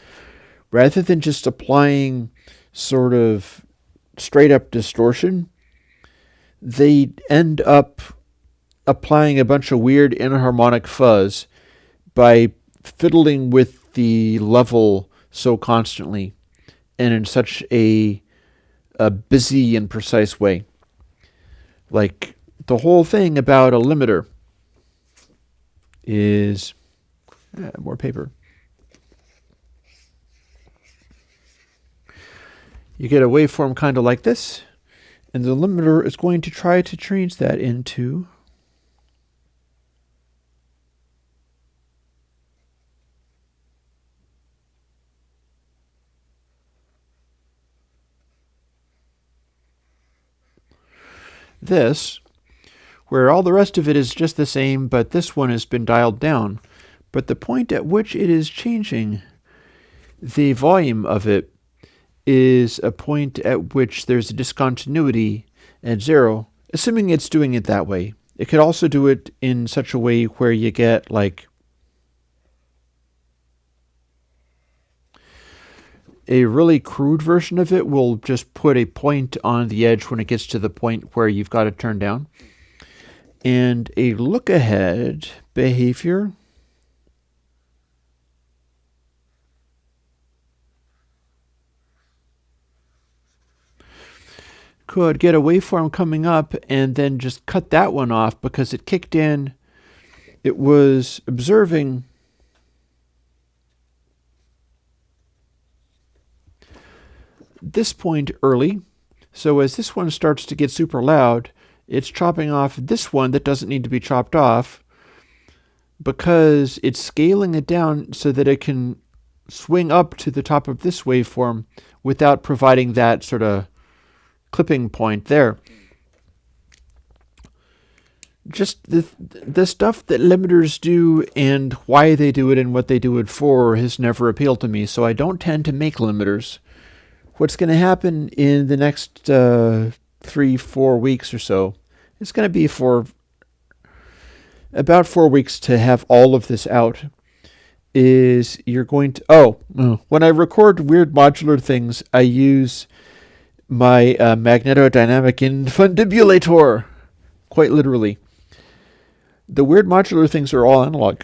rather than just applying sort of straight up distortion, they end up applying a bunch of weird inharmonic fuzz by fiddling with the level so constantly and in such a busy and precise way. Like, the whole thing about a limiter is more paper. You get a waveform kind of like this, and the limiter is going to try to change that into this, where all the rest of it is just the same, but this one has been dialed down. But the point at which it is changing the volume of it is a point at which there's a discontinuity at 0, assuming it's doing it that way. It could also do it in such a way where you get like a really crude version of it will just put a point on the edge when it gets to the point where you've got to turn down. And a look ahead behavior could get a waveform coming up and then just cut that one off because it kicked in. It was observing this point early. So as this one starts to get super loud, it's chopping off this one that doesn't need to be chopped off because it's scaling it down so that it can swing up to the top of this waveform without providing that sort of clipping point there. Just the stuff that limiters do and why they do it and what they do it for has never appealed to me, so I don't tend to make limiters. What's going to happen in the next 3-4 weeks or so, it's going to be for about 4 weeks to have all of this out, is you're going to... when I record weird modular things, I use my magnetodynamic infundibulator, quite literally. The weird modular things are all analog.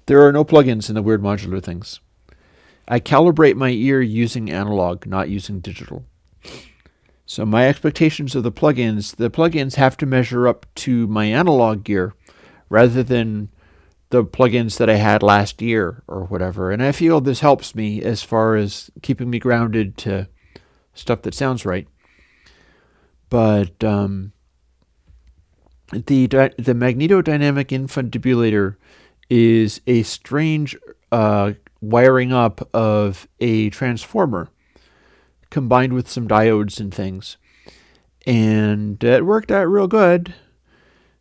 There are no plugins in the weird modular things. I calibrate my ear using analog, not using digital. So my expectations of the plugins have to measure up to my analog gear rather than the plugins that I had last year or whatever. And I feel this helps me as far as keeping me grounded to stuff that sounds right. But the magnetodynamic infundibulator is a strange wiring up of a transformer combined with some diodes and things. And it worked out real good.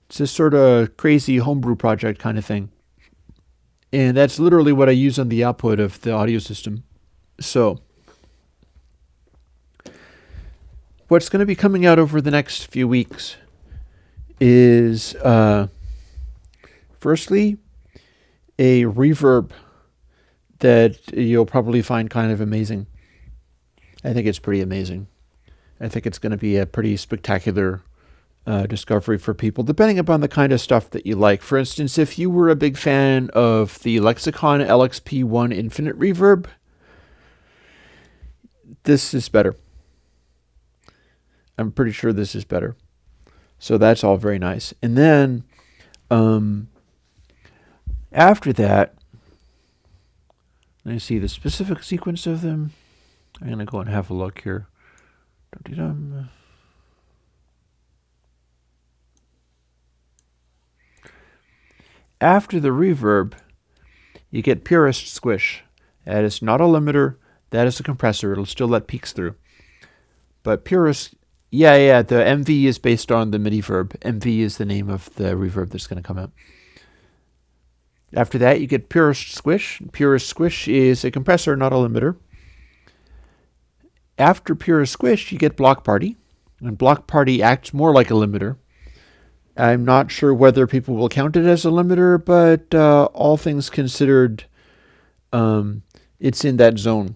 It's a sort of crazy homebrew project kind of thing. And that's literally what I use on the output of the audio system. So what's going to be coming out over the next few weeks is, firstly, a reverb that you'll probably find kind of amazing. I think it's pretty amazing. I think it's going to be a pretty spectacular discovery for people, depending upon the kind of stuff that you like. For instance, if you were a big fan of the Lexicon LXP1 Infinite Reverb, this is better. I'm pretty sure this is better. So that's all very nice. And then after that, let me see the specific sequence of them. I'm going to go and have a look here. After the reverb, you get purist squish. That is not a limiter. That is a compressor. It'll still let peaks through. But purist, the MV is based on the MIDI verb. MV is the name of the reverb that's going to come out. After that, you get purist squish. Purist squish is a compressor, not a limiter. After purist squish, you get block party. And block party acts more like a limiter. I'm not sure whether people will count it as a limiter, but all things considered, it's in that zone.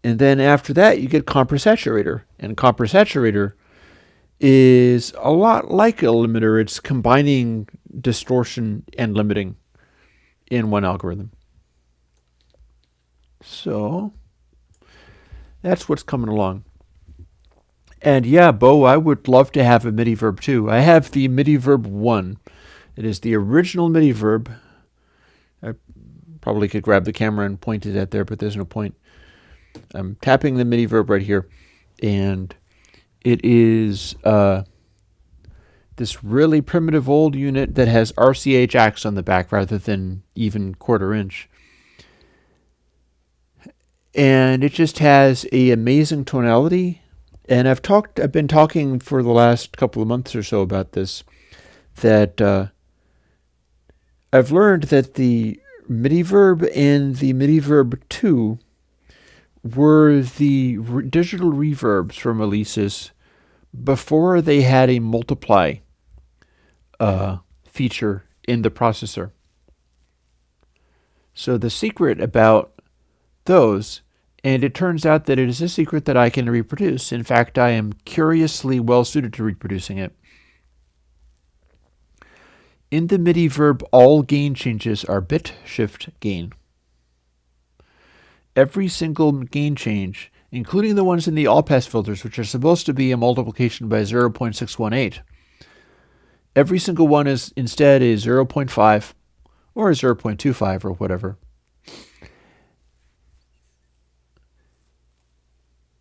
And then after that, you get compress saturator. And compress saturator is a lot like a limiter. It's combining distortion and limiting in one algorithm. So that's what's coming along. And yeah, Bo, I would love to have a MIDI verb too. I have the MIDI verb 1. It is the original MIDI verb. I probably could grab the camera and point it at there, but there's no point. I'm tapping the MIDI verb right here. And it is this really primitive old unit that has RCA jacks on the back rather than even 1/4 inch. And it just has an amazing tonality And I've been talking for the last couple of months or so about this, that I've learned that the MIDI verb and the MIDI verb 2 were the digital reverbs from Alesis before they had a multiply feature in the processor. So the secret about those, and it turns out that it is a secret that I can reproduce. In fact, I am curiously well suited to reproducing it. In the MIDI verb, all gain changes are bit shift gain. Every single gain change, including the ones in the all-pass filters, which are supposed to be a multiplication by 0.618, every single one is instead a 0.5 or a 0.25 or whatever.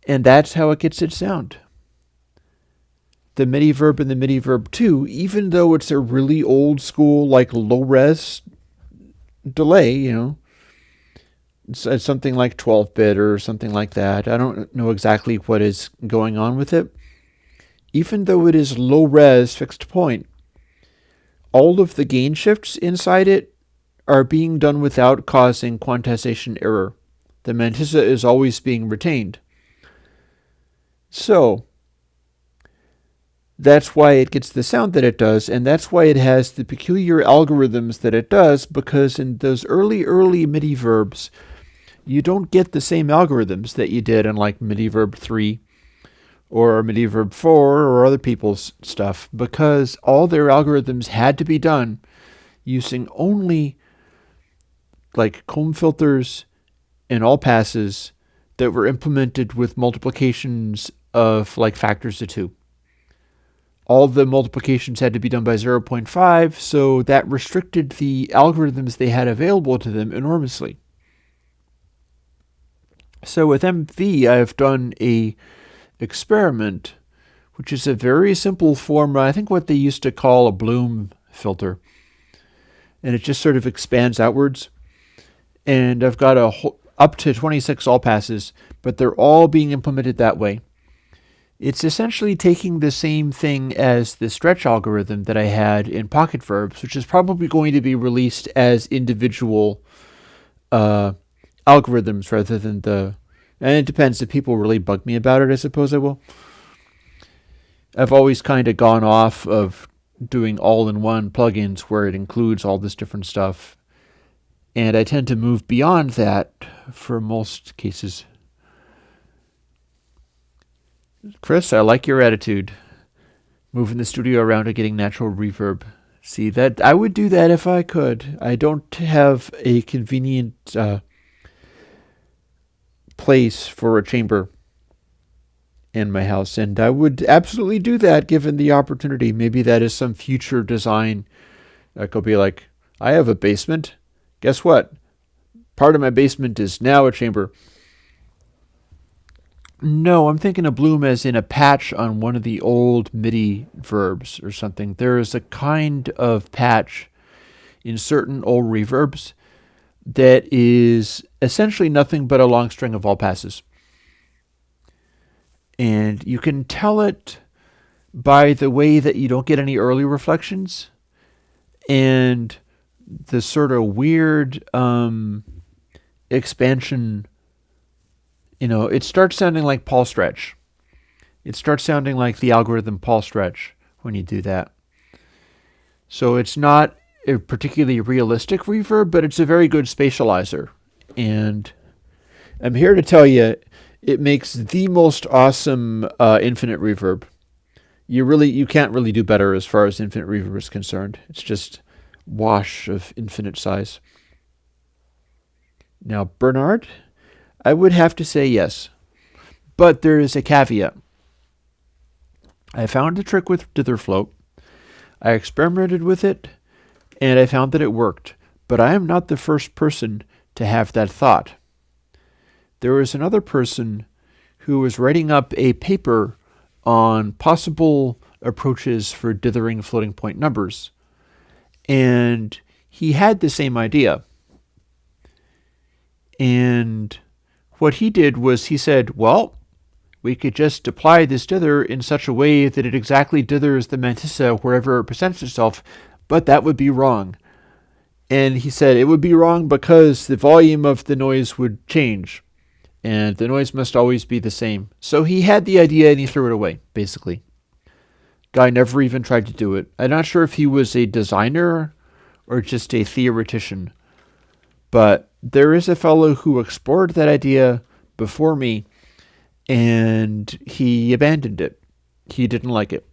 And that's how it gets its sound. The MIDI verb and the MIDI verb 2, even though it's a really old school, like low-res delay, it's something like 12-bit or something like that. I don't know exactly what is going on with it. Even though it is low-res fixed point, all of the gain shifts inside it are being done without causing quantization error. The mantissa is always being retained. So that's why it gets the sound that it does, and that's why it has the peculiar algorithms that it does, because in those early MIDI verbs, you don't get the same algorithms that you did in like MIDI verb 3 or MIDI verb 4 or other people's stuff, because all their algorithms had to be done using only like comb filters and all passes that were implemented with multiplications of like factors of 2. All the multiplications had to be done by 0.5, so that restricted the algorithms they had available to them enormously. So with MV, I've done a experiment, which is a very simple form, I think what they used to call a Bloom filter. And it just sort of expands outwards. And I've got up to 26 all passes, but they're all being implemented that way. It's essentially taking the same thing as the stretch algorithm that I had in Pocket Verbs, which is probably going to be released as individual algorithms rather than and it depends. If people really bug me about it, I suppose I will. I've always kind of gone off of doing all-in-one plugins where it includes all this different stuff, and I tend to move beyond that for most cases. Chris, I like your attitude. Moving the studio around and getting natural reverb. See, that I would do that if I could. I don't have a convenient place for a chamber in my house, and I would absolutely do that given the opportunity. Maybe that is some future design. I could be like, I have a basement. Guess what? Part of my basement is now a chamber. No, I'm thinking of Bloom as in a patch on one of the old MIDI verbs or something. There is a kind of patch in certain old reverbs that is essentially nothing but a long string of all passes. And you can tell it by the way that you don't get any early reflections and the sort of weird expansion. It starts sounding like Paul Stretch. It starts sounding like the algorithm Paul Stretch when you do that. So it's not a particularly realistic reverb, but it's a very good spatializer. And I'm here to tell you, it makes the most awesome infinite reverb. You can't really do better as far as infinite reverb is concerned. It's just wash of infinite size. Now, Bernard, I would have to say yes, but there is a caveat. I found a trick with Dither Float. I experimented with it, and I found that it worked, but I am not the first person to have that thought. There was another person who was writing up a paper on possible approaches for dithering floating point numbers, and he had the same idea. And what he did was he said, well, we could just apply this dither in such a way that it exactly dithers the mantissa wherever it presents itself, but that would be wrong. And he said it would be wrong because the volume of the noise would change, and the noise must always be the same. So he had the idea and he threw it away, basically. Guy never even tried to do it. I'm not sure if he was a designer or just a theoretician, but there is a fellow who explored that idea before me, and he abandoned it. He didn't like it.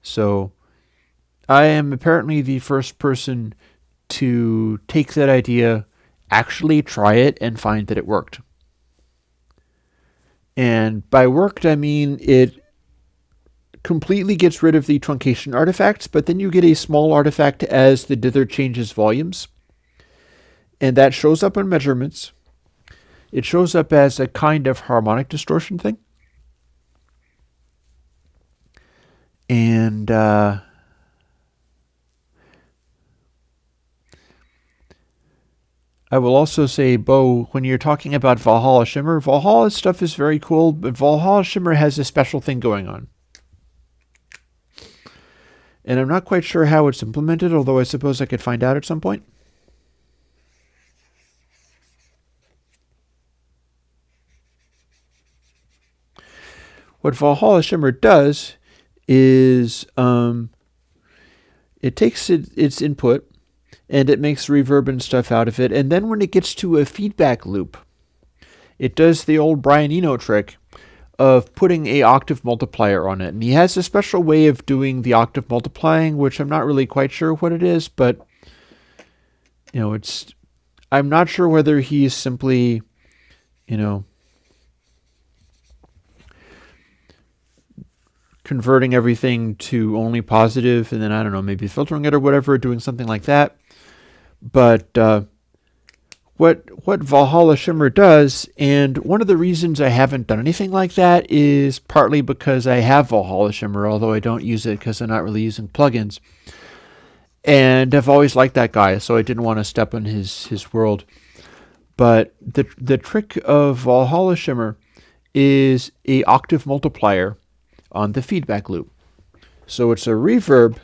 So I am apparently the first person to take that idea, actually try it, and find that it worked. And by worked, I mean it completely gets rid of the truncation artifacts, but then you get a small artifact as the dither changes volumes. And that shows up in measurements. It shows up as a kind of harmonic distortion thing. And I will also say, Bo, when you're talking about Valhalla Shimmer, Valhalla stuff is very cool, but Valhalla Shimmer has a special thing going on. And I'm not quite sure how it's implemented, although I suppose I could find out at some point. What Valhalla Shimmer does is it takes its input and it makes reverb and stuff out of it. And then when it gets to a feedback loop, it does the old Brian Eno trick of putting a octave multiplier on it. And he has a special way of doing the octave multiplying, which I'm not really quite sure what it is, but I'm not sure whether he's simply, converting everything to only positive and then, I don't know, maybe filtering it or whatever, doing something like that. But what Valhalla Shimmer does, and one of the reasons I haven't done anything like that is partly because I have Valhalla Shimmer, although I don't use it because I'm not really using plugins. And I've always liked that guy, so I didn't want to step on his world. But the trick of Valhalla Shimmer is a octave multiplier on the feedback loop. So it's a reverb,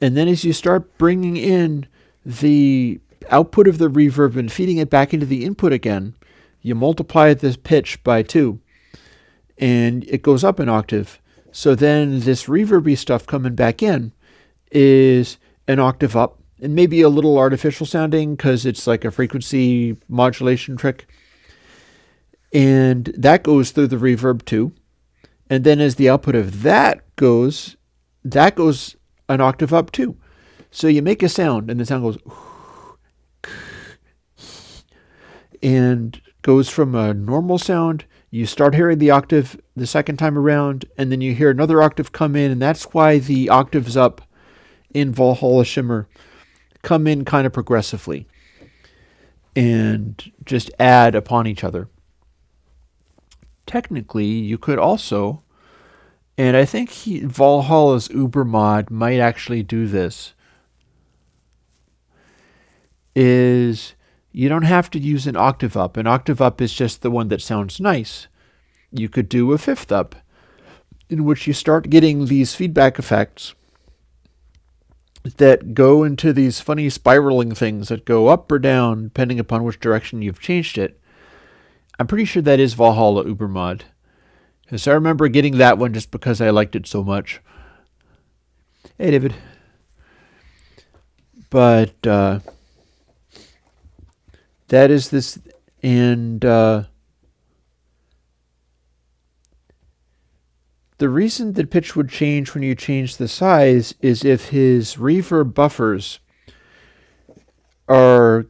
and then as you start bringing in the output of the reverb and feeding it back into the input again, you multiply this pitch by 2, and it goes up an octave. So then this reverby stuff coming back in is an octave up, and maybe a little artificial sounding because it's like a frequency modulation trick. And that goes through the reverb too. And then as the output of that goes an octave up too. So you make a sound, and the sound goes and goes from a normal sound. You start hearing the octave the second time around, and then you hear another octave come in, and that's why the octaves up in Valhalla Shimmer come in kind of progressively and just add upon each other. Technically, you could also, and I think Valhalla's Uber mod might actually do this, is you don't have to use an octave up. An octave up is just the one that sounds nice. You could do a fifth up, in which you start getting these feedback effects that go into these funny spiraling things that go up or down depending upon which direction you've changed it. I'm pretty sure that is Valhalla Uber mod, because I remember getting that one just because I liked it so much. Hey, David. But that is this, and the reason that pitch would change when you change the size is if his reverb buffers are,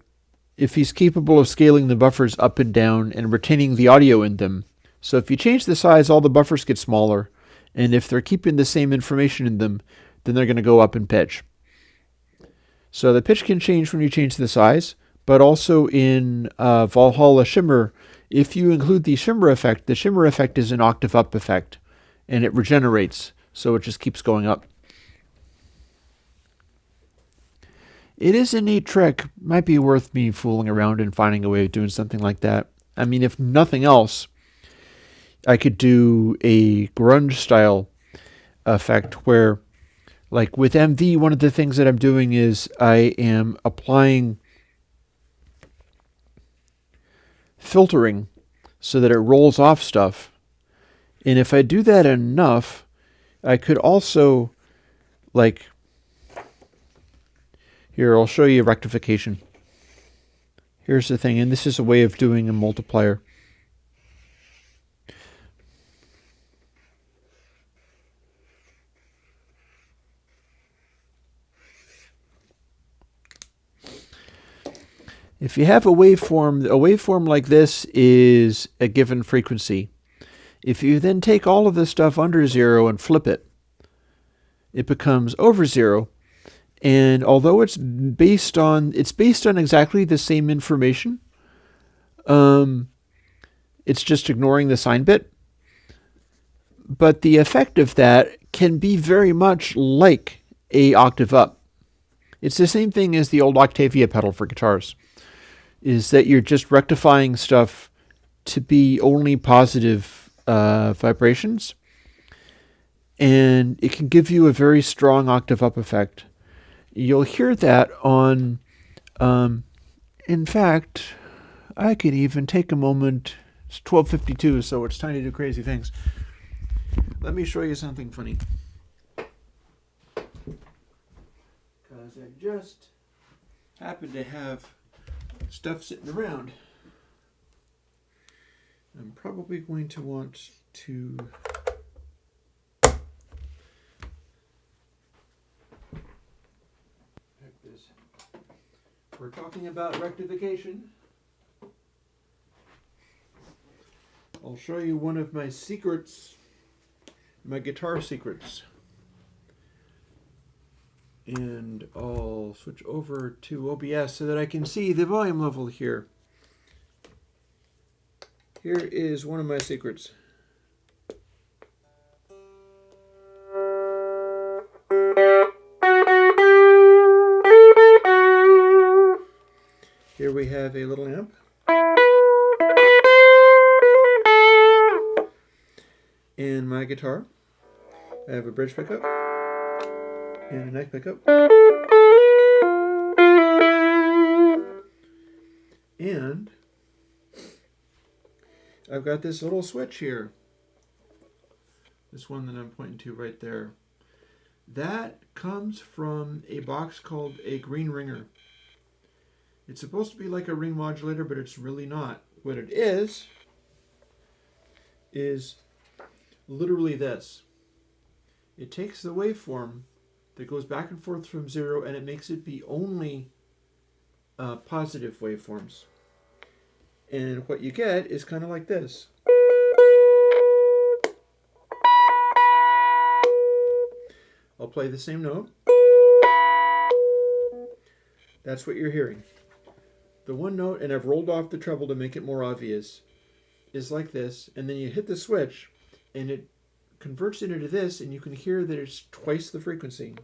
if he's capable of scaling the buffers up and down and retaining the audio in them. So if you change the size, all the buffers get smaller, and if they're keeping the same information in them, then they're going to go up in pitch. So the pitch can change when you change the size, but also in Valhalla Shimmer, if you include the shimmer effect is an octave up effect, and it regenerates, so it just keeps going up. It is a neat trick. Might be worth me fooling around and finding a way of doing something like that. I mean, if nothing else, I could do a grunge style effect where, like with MV, one of the things that I'm doing is I am applying filtering so that it rolls off stuff. And if I do that enough, I could also, like, here, I'll show you rectification. Here's the thing, and this is a way of doing a multiplier. If you have a waveform like this is a given frequency. If you then take all of this stuff under zero and flip it, it becomes over zero. And although it's based on exactly the same information, it's just ignoring the sign bit. But the effect of that can be very much like a octave up. It's the same thing as the old Octavia pedal for guitars, is that you're just rectifying stuff to be only positive vibrations. And it can give you a very strong octave up effect. You'll hear that on, in fact, I could even take a moment. It's 12:52, so it's time to do crazy things. Let me show you something funny. Because I just happen to have stuff sitting around. I'm probably going to want to this. We're talking about rectification. I'll show you one of my secrets, my guitar secrets. And I'll switch over to OBS so that I can see the volume level here. Here is one of my secrets. Here we have a little amp. And my guitar. I have a bridge pickup and a neck pickup. And I've got this little switch here. This one that I'm pointing to right there. That comes from a box called a green ringer. It's supposed to be like a ring modulator, but it's really not. What it is literally this. It takes the waveform that goes back and forth from zero and it makes it be only positive waveforms. And what you get is kind of like this. I'll play the same note. That's what you're hearing. The one note, and I've rolled off the treble to make it more obvious, is like this, and then you hit the switch and it converts it into this, and you can hear that it's twice the frequency.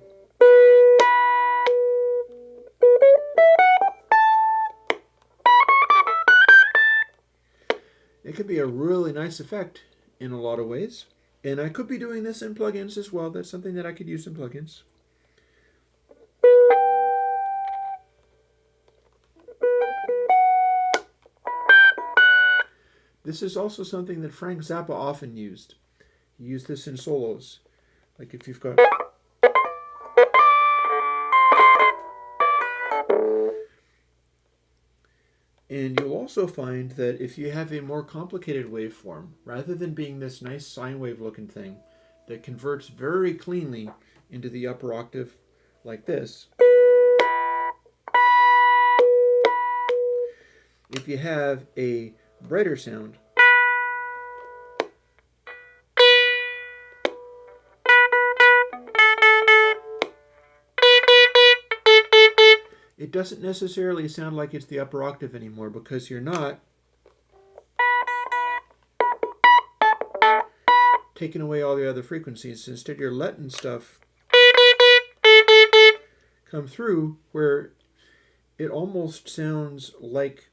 It can be a really nice effect in a lot of ways. And I could be doing this in plugins as well. That's something that I could use in plugins. This is also something that Frank Zappa often used. He used this in solos. Like if you've got... And you'll also find that if you have a more complicated waveform, rather than being this nice sine wave looking thing that converts very cleanly into the upper octave like this, if you have a brighter sound, it doesn't necessarily sound like it's the upper octave anymore, because you're not taking away all the other frequencies. Instead, you're letting stuff come through where it almost sounds like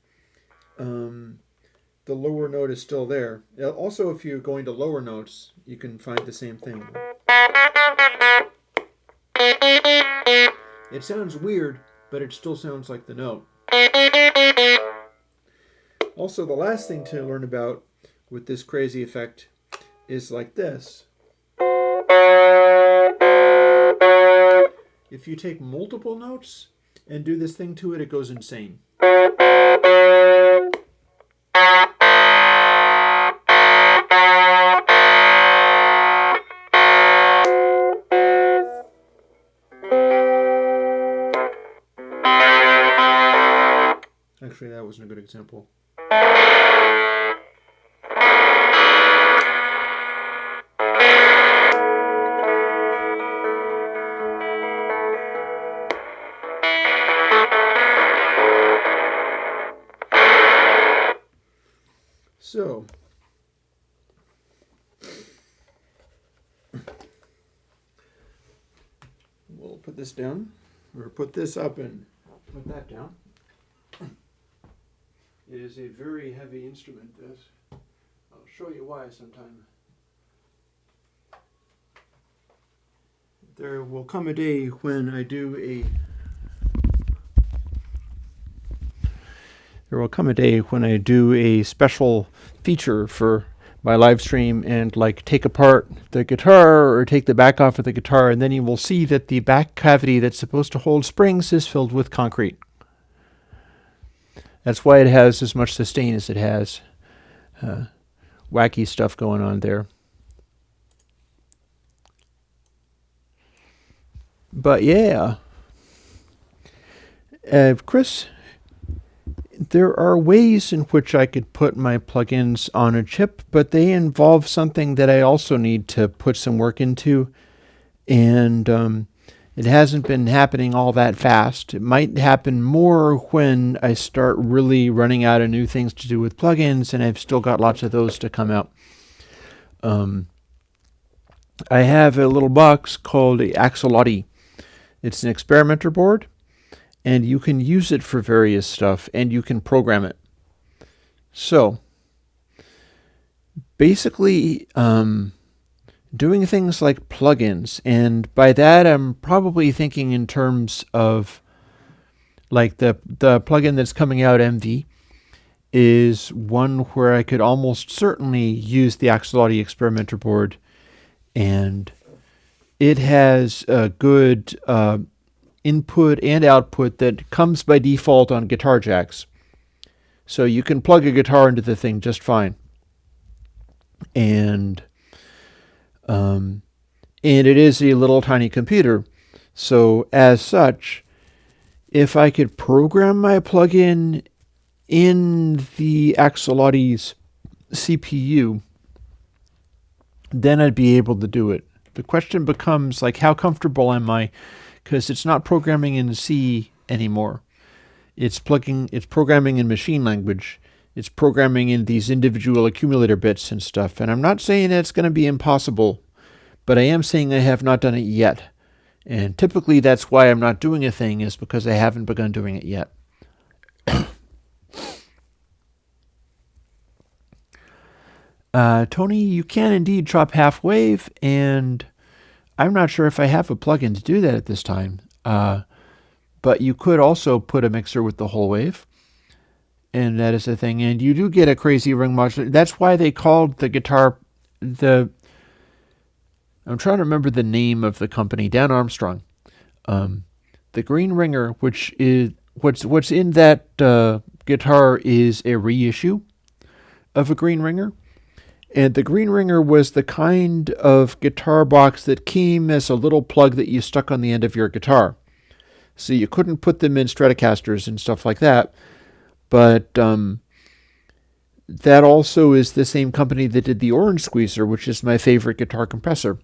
the lower note is still there. Also, if you're going to lower notes, you can find the same thing. It sounds weird, but it still sounds like the note. Also, the last thing to learn about with this crazy effect is like this. If you take multiple notes and do this thing to it, it goes insane. Actually, that wasn't a good example. So, we'll put this down, or put this up and put that down. It is a very heavy instrument, this. I'll show you why sometime. There will come a day when I do a special feature for my live stream and like take apart the guitar or take the back off of the guitar, and then you will see that the back cavity that's supposed to hold springs is filled with concrete. That's why it has as much sustain as it has. Wacky stuff going on there. But yeah. Chris, there are ways in which I could put my plugins on a chip, but they involve something that I also need to put some work into. And it hasn't been happening all that fast. It might happen more when I start really running out of new things to do with plugins, and I've still got lots of those to come out. I have a little box called the Axolotl. It's an experimenter board, and you can use it for various stuff, and you can program it. So, basically, doing things like plugins, and by that I'm probably thinking in terms of like the plugin that's coming out, MV, is one where I could almost certainly use the Axolotl experimenter board, and it has a good input and output that comes by default on guitar jacks. So you can plug a guitar into the thing just fine. And it is a little tiny computer. So as such, if I could program my plugin in the Axolotl's CPU, then I'd be able to do it. The question becomes, like, how comfortable am I? Because it's not programming in C anymore. It's programming in machine language. It's programming in these individual accumulator bits and stuff. And I'm not saying that it's going to be impossible, but I am saying I have not done it yet. And typically that's why I'm not doing a thing, is because I haven't begun doing it yet. Tony, you can indeed chop half wave, and I'm not sure if I have a plugin to do that at this time. But you could also put a mixer with the whole wave, and that is a thing. And you do get a crazy ring modulator. That's why they called the guitar I'm trying to remember the name of the company, Dan Armstrong. The Green Ringer, which is what's in that guitar, is a reissue of a Green Ringer. And the Green Ringer was the kind of guitar box that came as a little plug that you stuck on the end of your guitar. So you couldn't put them in Stratocasters and stuff like that. But that also is the same company that did the Orange Squeezer, which is my favorite guitar compressor.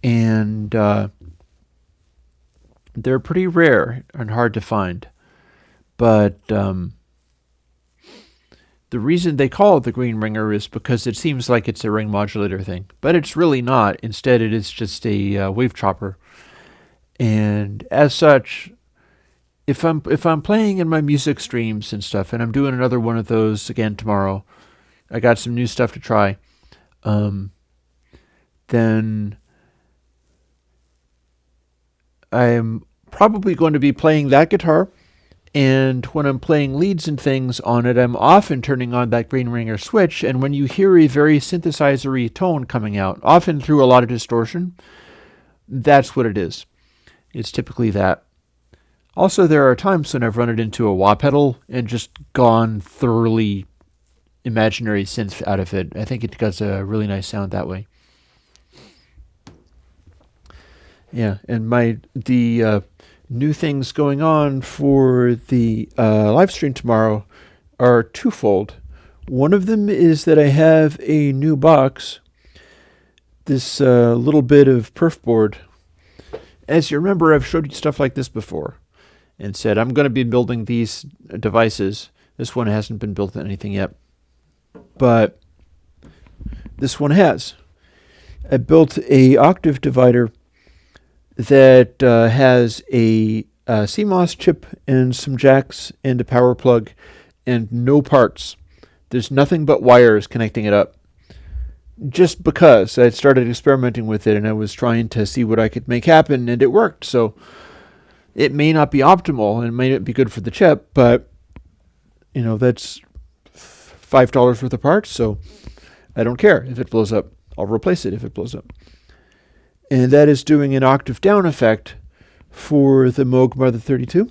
And they're pretty rare and hard to find. But the reason they call it the Green Ringer is because it seems like it's a ring modulator thing. But it's really not. Instead, it is just a wave chopper. And as such, if I'm playing in my music streams and stuff, and I'm doing another one of those again tomorrow, I got some new stuff to try. Um, then I'm probably going to be playing that guitar. And when I'm playing leads and things on it, I'm often turning on that green ringer switch. And when you hear a very synthesizer-y tone coming out, often through a lot of distortion, that's what it is. It's typically that. Also, there are times when I've run it into a wah pedal and just gone thoroughly imaginary synth out of it. I think it does a really nice sound that way. Yeah, and the new things going on for the live stream tomorrow are twofold. One of them is that I have a new box, this little bit of perf board. As you remember, I've showed you stuff like this before and said I'm going to be building these devices. This one hasn't been built in anything yet, but this one has. I built a octave divider that has a CMOS chip and some jacks and a power plug and no parts. There's nothing but wires connecting it up. Just because I started experimenting with it and I was trying to see what I could make happen, and it worked. So it may not be optimal and it may not be good for the chip, but that's $5 worth of parts, so I don't care if it blows up. I'll replace it if it blows up. And that is doing an octave down effect for the Moog Mother 32.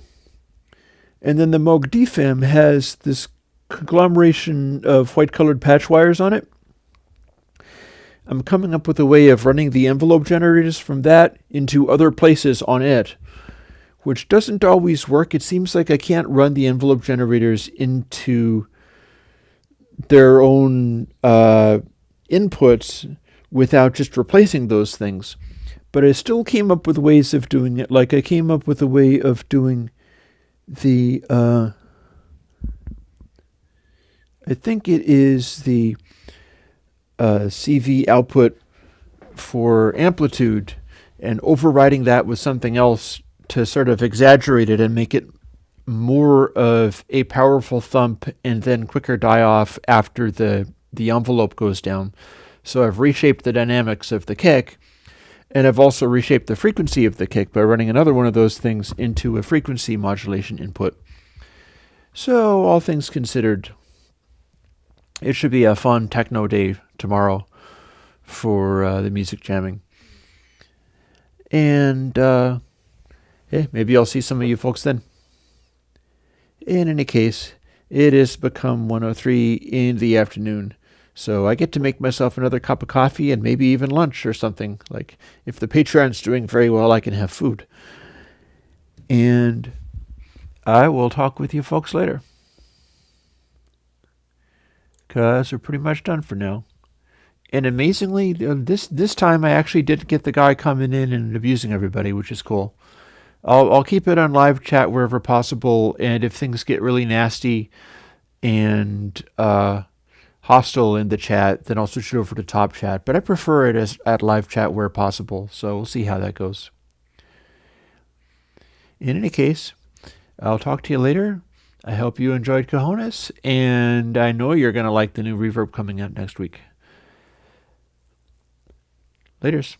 And then the Moog DFAM has this conglomeration of white-colored patch wires on it. I'm coming up with a way of running the envelope generators from that into other places on it, which doesn't always work. It seems like I can't run the envelope generators into their own inputs without just replacing those things. But I still came up with ways of doing it. Like I came up with a way of doing the, I think it is the CV output for amplitude, and overriding that with something else to sort of exaggerate it and make it more of a powerful thump and then quicker die off after the envelope goes down. So I've reshaped the dynamics of the kick, and I've also reshaped the frequency of the kick by running another one of those things into a frequency modulation input. So all things considered, it should be a fun techno day tomorrow for the music jamming. And maybe I'll see some of you folks then. In any case, it has become 1:03 in the afternoon. So I get to make myself another cup of coffee and maybe even lunch or something. Like, if the Patreon's doing very well, I can have food. And I will talk with you folks later, because we're pretty much done for now. And amazingly, this time I actually did get the guy coming in and abusing everybody, which is cool. I'll keep it on live chat wherever possible, and if things get really nasty and hostile in the chat, then I'll switch it over to top chat. But I prefer it at live chat where possible, so we'll see how that goes. In any case, I'll talk to you later. I hope you enjoyed Cojones, and I know you're going to like the new reverb coming out next week. Laters.